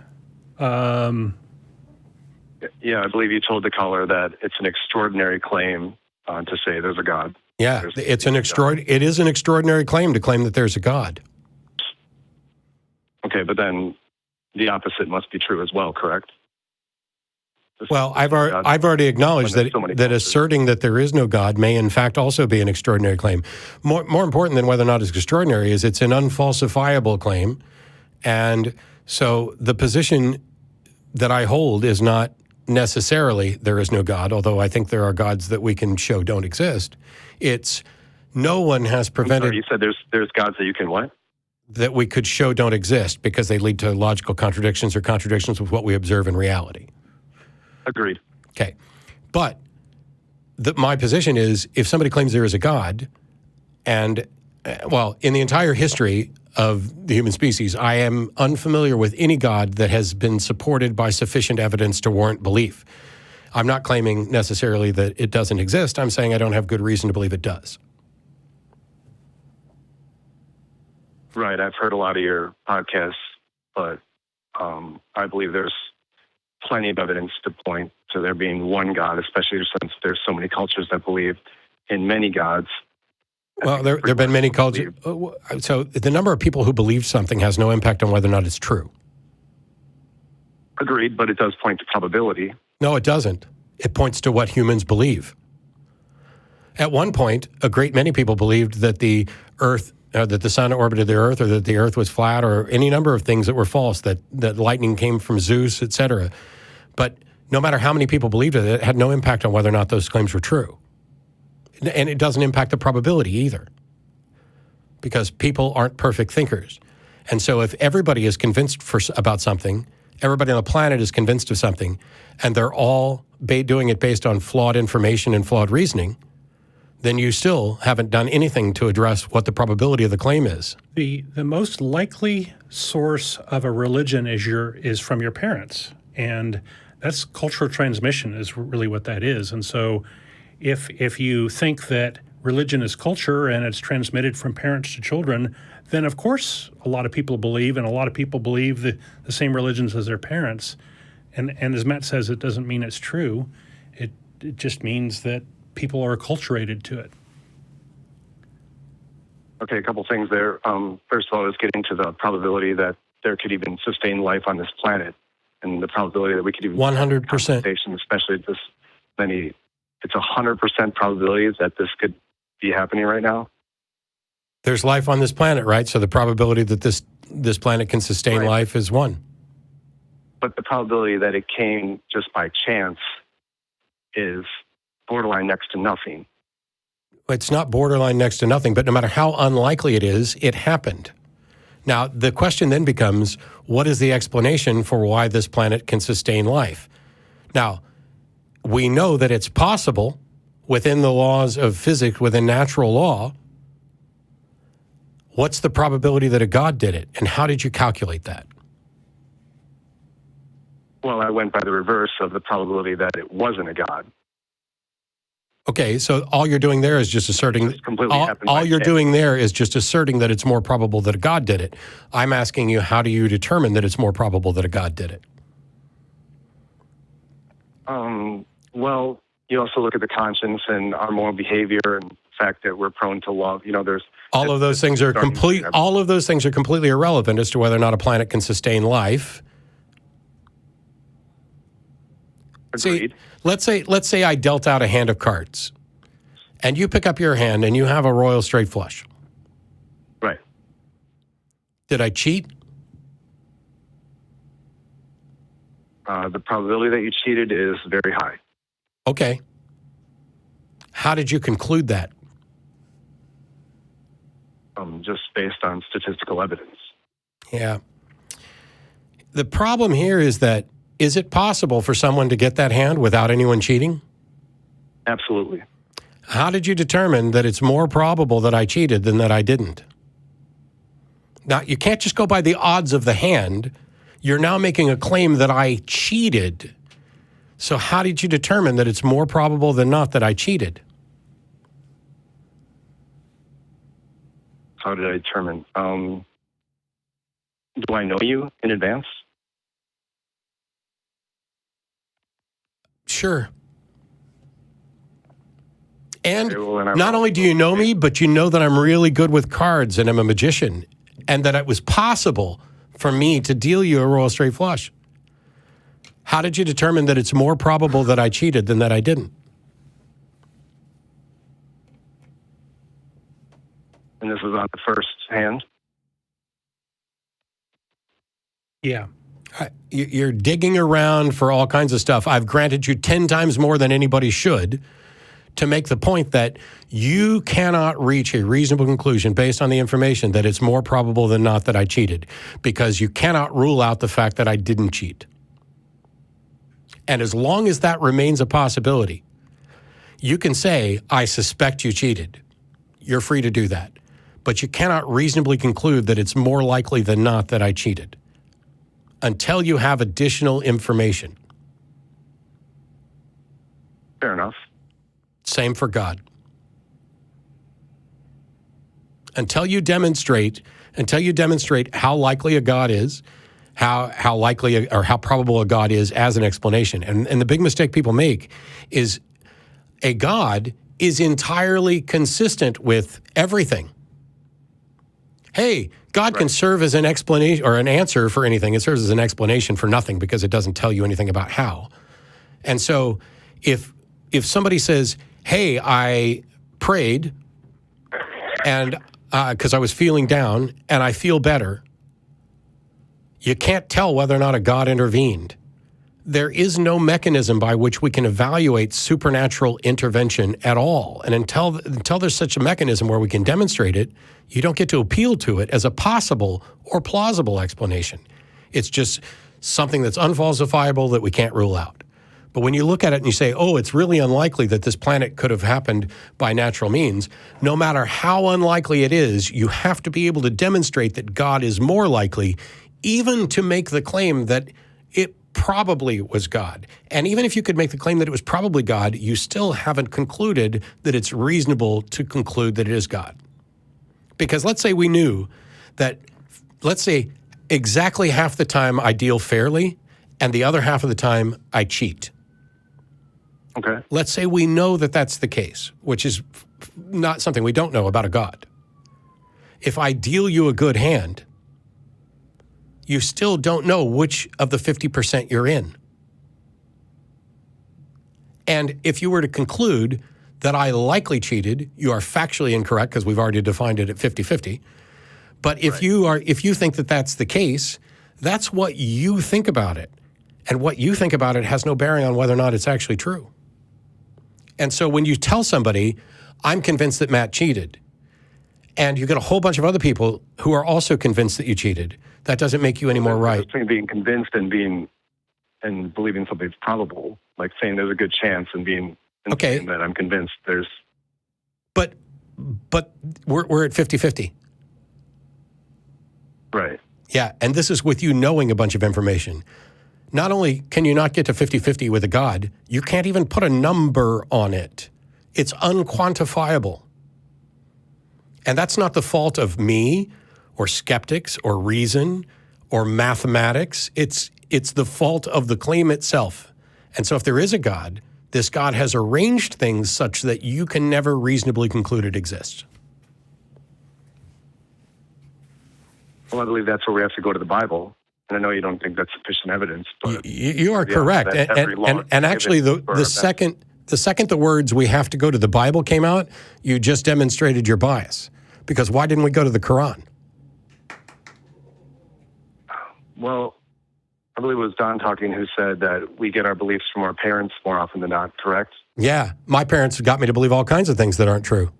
Yeah, I believe you told the caller that it's an extraordinary claim to say there's a God. Yeah, it is an extraordinary claim to claim that there's a God. Okay, but then the opposite must be true as well, correct? Well, I've already acknowledged that asserting that there is no God may in fact also be an extraordinary claim. More important than whether or not it's extraordinary is it's an unfalsifiable claim. And so the position that I hold is not necessarily there is no God, although I think there are gods that we can show don't exist. It's no one has prevented... I'm sorry, you said there's gods that you can what? That we could show don't exist because they lead to logical contradictions or contradictions with what we observe in reality. Agreed. Okay. But my position is if somebody claims there is a God, and, in the entire history of the human species, I am unfamiliar with any God that has been supported by sufficient evidence to warrant belief. I'm not claiming necessarily that it doesn't exist. I'm saying I don't have good reason to believe it does. Right. I've heard a lot of your podcasts, but I believe there's plenty of evidence to point to there being one God, especially since there's so many cultures that believe in many gods. Well, there have been many cultures. So the number of people who believe something has no impact on whether or not it's true. Agreed, but it does point to probability. No, it doesn't. It points to what humans believe. At one point, a great many people believed that the Earth, that the sun orbited the Earth, or that the Earth was flat, or any number of things that were false, that lightning came from Zeus, etc. But no matter how many people believed it had no impact on whether or not those claims were true. And it doesn't impact the probability either, because people aren't perfect thinkers. And so if everybody is convinced about something, everybody on the planet is convinced of something, and they're all doing it based on flawed information and flawed reasoning, then you still haven't done anything to address what the probability of the claim is. The most likely source of a religion is from your parents, and that's cultural transmission is really what that is. And so if you think that religion is culture and it's transmitted from parents to children, then of course a lot of people believe, and a lot of people believe the same religions as their parents. And as Matt says, it doesn't mean it's true. It just means that people are acculturated to it. Okay, a couple things there. First of all, let's get into the probability that there could even sustain life on this planet, and the probability that we could even 100%, especially at this many. It's 100% probability that this could be happening right now. There's life on this planet, right? So the probability that this planet can sustain life is 1. But the probability that it came just by chance is borderline next to nothing. It's not borderline next to nothing, but no matter how unlikely it is, it happened. Now, the question then becomes, what is the explanation for why this planet can sustain life? Now, we know that it's possible within the laws of physics, within natural law. What's the probability that a God did it, and how did you calculate that? Well, I went by the reverse of the probability that it wasn't a God. Okay, so all you're doing there is just asserting all you're doing there is just asserting that it's more probable that a God did it. I'm asking you, how do you determine that it's more probable that a God did it? Well, you also look at the conscience and our moral behavior and the fact that we're prone to love. You know, there's all of those things are completely irrelevant as to whether or not a planet can sustain life. Agreed. See, let's say I dealt out a hand of cards, and you pick up your hand and you have a royal straight flush. Right. Did I cheat? The probability that you cheated is very high. Okay. How did you conclude that? Just based on statistical evidence. Yeah. The problem here is that, is it possible for someone to get that hand without anyone cheating? Absolutely. How did you determine that it's more probable that I cheated than that I didn't? Now, you can't just go by the odds of the hand. You're now making a claim that I cheated. So how did you determine that it's more probable than not that I cheated? How did I determine? Do I know you in advance? Sure. And not only do you know me, but you know that I'm really good with cards and I'm a magician, and that it was possible for me to deal you a royal straight flush. How did you determine that it's more probable that I cheated than that I didn't? And this is on the first hand? Yeah. You're digging around for all kinds of stuff. I've granted you 10 times more than anybody should to make the point that you cannot reach a reasonable conclusion based on the information that it's more probable than not that I cheated, because you cannot rule out the fact that I didn't cheat. And as long as that remains a possibility, you can say, I suspect you cheated. You're free to do that. But you cannot reasonably conclude that it's more likely than not that I cheated until you have additional information. Fair enough. Same for God. Until you demonstrate how likely a God is, how likely or how probable a God is as an explanation. And the big mistake people make is a God is entirely consistent with everything. Hey, God can serve as an explanation or an answer for anything. It serves as an explanation for nothing because it doesn't tell you anything about how. And so if somebody says, hey, I prayed and because I was feeling down and I feel better, you can't tell whether or not a God intervened. There is no mechanism by which we can evaluate supernatural intervention at all. And until there's such a mechanism where we can demonstrate it, you don't get to appeal to it as a possible or plausible explanation. It's just something that's unfalsifiable that we can't rule out. But when you look at it and you say, oh, it's really unlikely that this planet could have happened by natural means, no matter how unlikely it is, you have to be able to demonstrate that God is more likely, even to make the claim that it probably was God. And even if you could make the claim that it was probably God, you still haven't concluded that it's reasonable to conclude that it is God. Because let's say we knew that, let's say exactly half the time I deal fairly and the other half of the time I cheat. Okay. Let's say we know that that's the case, which is not something we don't know about a God. If I deal you a good hand, you still don't know which of the 50% you're in. And if you were to conclude that I likely cheated, you are factually incorrect because we've already defined it at 50-50. But if you think that that's the case, that's what you think about it. And what you think about it has no bearing on whether or not it's actually true. And so when you tell somebody, I'm convinced that Matt cheated, and you get a whole bunch of other people who are also convinced that you cheated, that doesn't make you any more right. Between being convinced and believing something's probable, like saying there's a good chance and saying that I'm convinced there's. But we're at 50-50. Right. Yeah, and this is with you knowing a bunch of information. Not only can you not get to 50-50 with a God, you can't even put a number on it. It's unquantifiable. And that's not the fault of me or skeptics or reason or mathematics. It's the fault of the claim itself. And so if there is a God, this God has arranged things such that you can never reasonably conclude it exists. Well, I believe that's where we have to go to the Bible. And I know you don't think that's sufficient evidence, but you are correct. And actually, the second the words "we have to go to the Bible" came out, you just demonstrated your bias. Because why didn't we go to the Quran? Well, I believe it was Don talking who said that we get our beliefs from our parents more often than not. Correct? Yeah, my parents got me to believe all kinds of things that aren't true.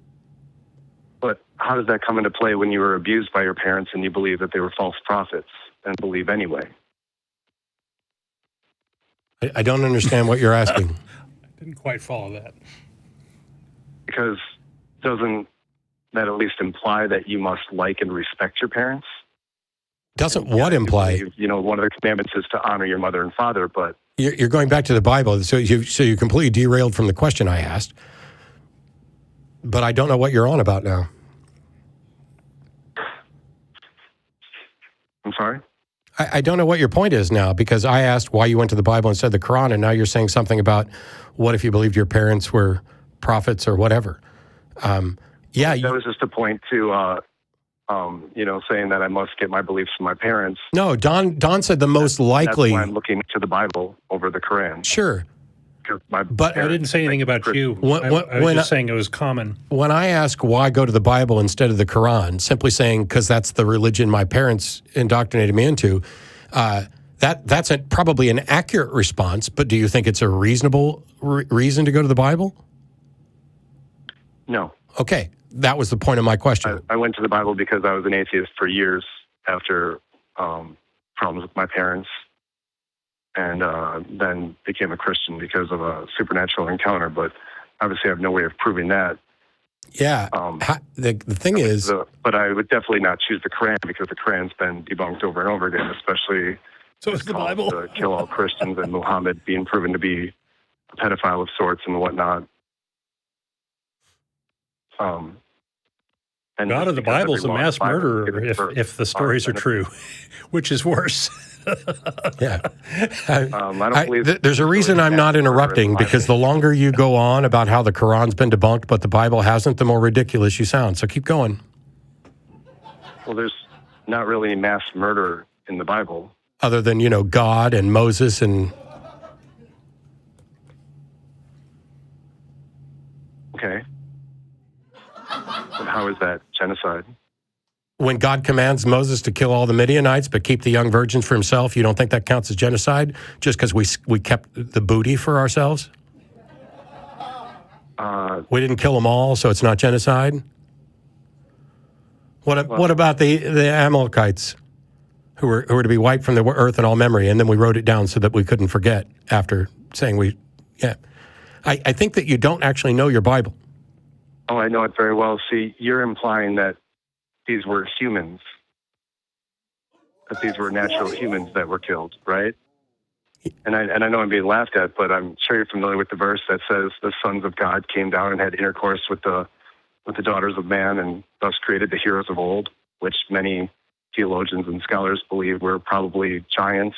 But how does that come into play when you were abused by your parents and you believe that they were false prophets? And believe anyway. I don't understand what you're asking. I didn't quite follow that. Because doesn't that at least imply that you must like and respect your parents? Doesn't what imply? You know, one of the commandments is to honor your mother and father, but... You're going back to the Bible, so you completely derailed from the question I asked. But I don't know what you're on about now. I'm sorry? I don't know what your point is now, because I asked why you went to the Bible instead of the Quran, and now you're saying something about what if you believed your parents were prophets or whatever. That was just a point to, saying that I must get my beliefs from my parents. No, Don said the most likely. That's why I'm looking to the Bible over the Quran. Sure. But I didn't say anything about you. I was just saying it was common. When I ask why go to the Bible instead of the Quran, simply saying because that's the religion my parents indoctrinated me into, that's probably an accurate response. But do you think it's a reasonable reason to go to the Bible? No. Okay, that was the point of my question. I went to the Bible because I was an atheist for years after problems with my parents. And then became a Christian because of a supernatural encounter. But obviously I have no way of proving that. Yeah. The thing is... but I would definitely not choose the Quran because the Quran's been debunked over and over again, especially... So it's the Bible. To kill all Christians and Muhammad being proven to be a pedophile of sorts and whatnot. And God of the Bible's a mass murderer if the stories are true, which is worse. Yeah. I don't believe there's a reason I'm not interrupting, because the longer you go on about how the Quran's been debunked but the Bible hasn't, the more ridiculous you sound. So keep going. Well, there's not really mass murder in the Bible. Other than, God and Moses and... Okay. But how is that genocide? When God commands Moses to kill all the Midianites but keep the young virgins for himself, you don't think that counts as genocide just because we kept the booty for ourselves? We didn't kill them all, so it's not genocide? What about the Amalekites who were to be wiped from the earth and all memory, and then we wrote it down so that we couldn't forget after saying I think that you don't actually know your Bible. Oh, I know it very well. See, you're implying that these were humans, that these were natural humans that were killed, right? And I know I'm being laughed at, but I'm sure you're familiar with the verse that says the sons of God came down and had intercourse with the daughters of man, and thus created the heroes of old, which many theologians and scholars believe were probably giants.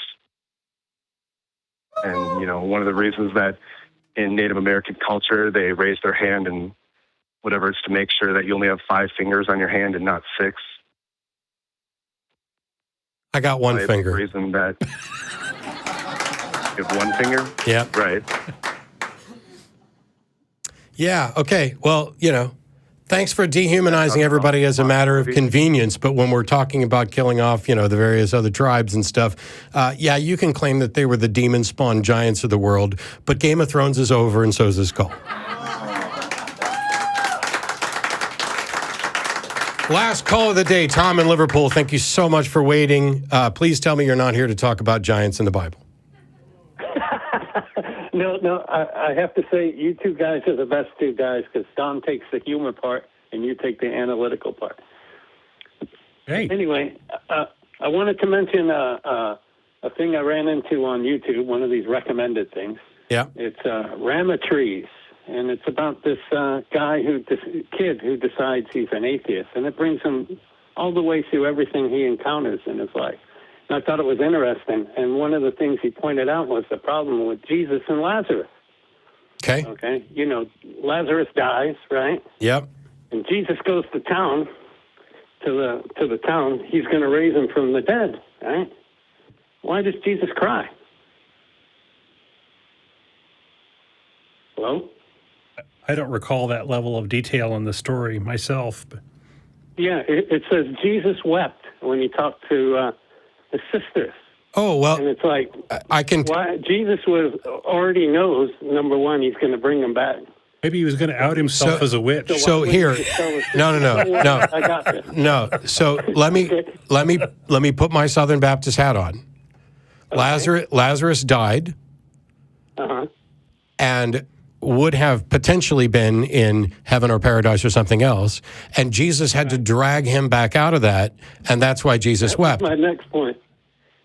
And, one of the reasons that in Native American culture they raise their hand and whatever, it's to make sure that you only have 5 fingers on your hand and not 6. I got one finger. The reason that you have one finger? Yeah. Right. Yeah, okay. Well, thanks for dehumanizing everybody as a matter of convenience, but when we're talking about killing off, the various other tribes and stuff, you can claim that they were the demon-spawned giants of the world, but Game of Thrones is over and so is this call. Last call of the day, Tom in Liverpool. Thank you so much for waiting. Please tell me you're not here to talk about giants in the Bible. No, I have to say you two guys are the best two guys, because Tom takes the humor part and you take the analytical part. Hey. Anyway, I wanted to mention a thing I ran into on YouTube, one of these recommended things. Yeah. It's Rama Trees. And it's about this kid who decides he's an atheist, and it brings him all the way through everything he encounters in his life. And I thought it was interesting. And one of the things he pointed out was the problem with Jesus and Lazarus. Okay. Okay. Lazarus dies, right? Yep. And Jesus goes to town, to the town. He's going to raise him from the dead, right? Why does Jesus cry? Hello? I don't recall that level of detail in the story myself. But. Yeah, it says Jesus wept when he talked to his sisters. Oh, well. And it's like, Jesus already knows, number one, he's going to bring them back. Maybe he was going to out himself as a witch. No. I got this. No. So let me put my Southern Baptist hat on. Okay. Lazarus died. Uh-huh. And would have potentially been in heaven or paradise or something else, and Jesus had to drag him back out of that, and that's why Jesus wept. My next point.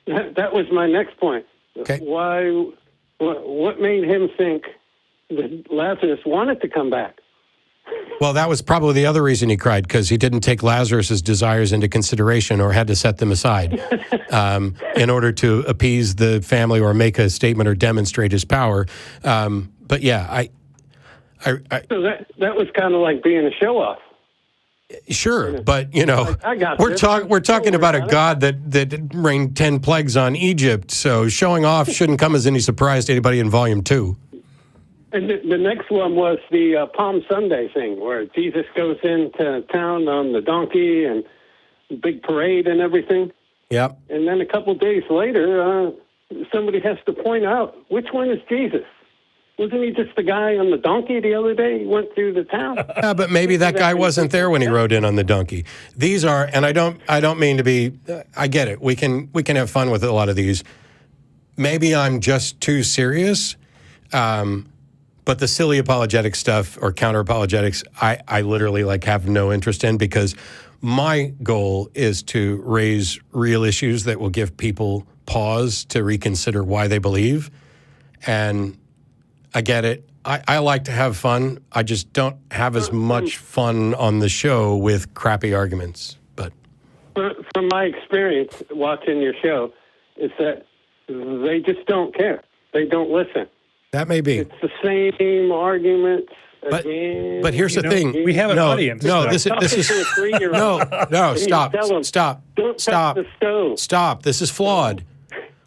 That was my next point. Okay. Why? What made him think that Lazarus wanted to come back? Well, that was probably the other reason he cried, because he didn't take Lazarus's desires into consideration or had to set them aside in order to appease the family or make a statement or demonstrate his power. But yeah, so that was kind of like being a show-off. Sure, but we're talking about a God that rained 10 plagues on Egypt, so showing off shouldn't come as any surprise to anybody in Volume 2. And the next one was the Palm Sunday thing, where Jesus goes into town on the donkey and big parade and everything. Yep. And then a couple days later, somebody has to point out, which one is Jesus? Wasn't he just the guy on the donkey the other day? He went through the town. Yeah, but maybe that guy wasn't there when he rode in on the donkey. These are, and I don't mean to be. I get it. We can have fun with a lot of these. Maybe I'm just too serious. But the silly apologetic stuff or counter apologetics, I literally have no interest in, because my goal is to raise real issues that will give people pause to reconsider why they believe. And I get it. I like to have fun. I just don't have as much fun on the show with crappy arguments. But from my experience watching your show, is that they just don't care. They don't listen. That may be. It's the same arguments. But here's the thing. We have an audience. No, this is stop. Don't touch the stove. Stop. This is flawed.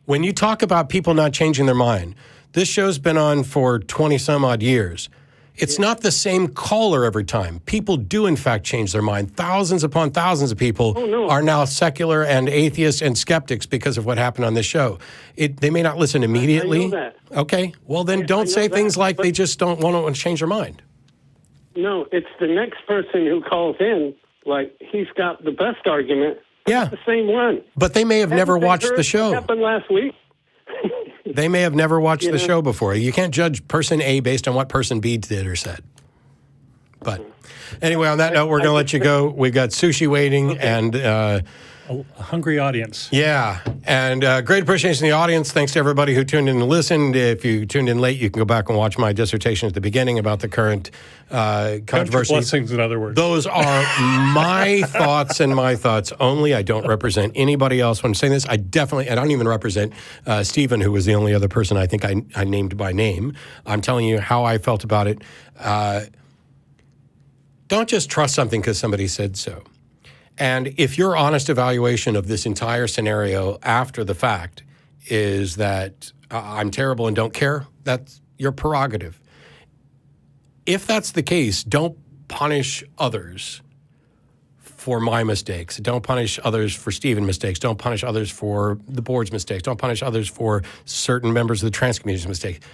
When you talk about people not changing their mind, this show's been on for 20 some odd years. It's not the same caller every time. People do, in fact, change their mind. Thousands upon thousands of people are now secular and atheists and skeptics because of what happened on this show. They may not listen immediately. I know that. Okay. Well, then don't say things like they just don't want to change their mind. No, it's the next person who calls in, like he's got the best argument. Yeah. It's the same one. But they may have never watched the show. What happened last week? They may have never watched the show before. You can't judge person A based on what person B did or said. But anyway, on that note, we're going to let you go. We've got sushi waiting and A hungry audience. yeah, and great appreciation to the audience. Thanks to everybody who tuned in and listened. If you tuned in late, you can go back and watch my dissertation at the beginning about the current controversy. Blessings, in other words. Those are my thoughts and my thoughts only. I don't represent anybody else when I'm saying this. I don't even represent Stephen, who was the only other person I think I named by name. I'm telling you how I felt about it. Don't just trust something because somebody said so. And if your honest evaluation of this entire scenario after the fact is that I'm terrible and don't care, that's your prerogative. If that's the case, don't punish others for my mistakes. Don't punish others for Stephen's mistakes. Don't punish others for the board's mistakes. Don't punish others for certain members of the trans community's mistakes.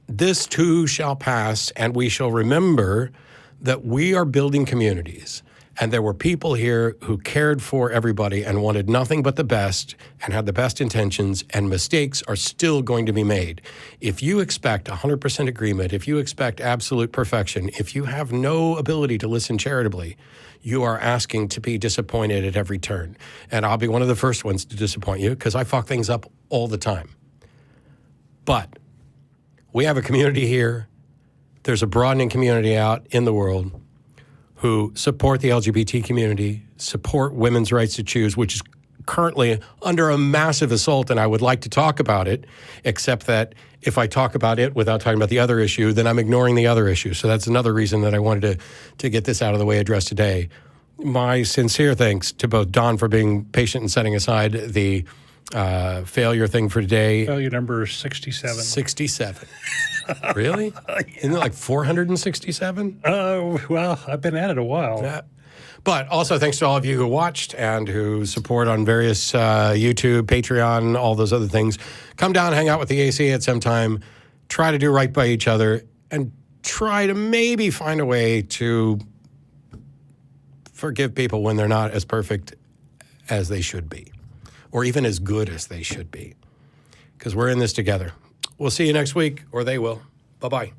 This too shall pass, and we shall remember that we are building communities. And there were people here who cared for everybody and wanted nothing but the best and had the best intentions, and mistakes are still going to be made. If you expect 100% agreement, if you expect absolute perfection, if you have no ability to listen charitably, you are asking to be disappointed at every turn. And I'll be one of the first ones to disappoint you because I fuck things up all the time. But we have a community here. There's a broadening community out in the world who support the LGBT community, support women's rights to choose, which is currently under a massive assault, and I would like to talk about it, except that if I talk about it without talking about the other issue, then I'm ignoring the other issue. So that's another reason that I wanted to get this out of the way addressed today. My sincere thanks to both Don for being patient and setting aside the failure thing for today. Failure number 67. 67. Really? Isn't it like 467? Well, I've been at it a while. Yeah. But also thanks to all of you who watched and who support on various YouTube, Patreon, all those other things. Come down, hang out with the AC at some time. Try to do right by each other and try to maybe find a way to forgive people when they're not as perfect as they should be, or even as good as they should be, because we're in this together. We'll see you next week, or they will. Bye-bye.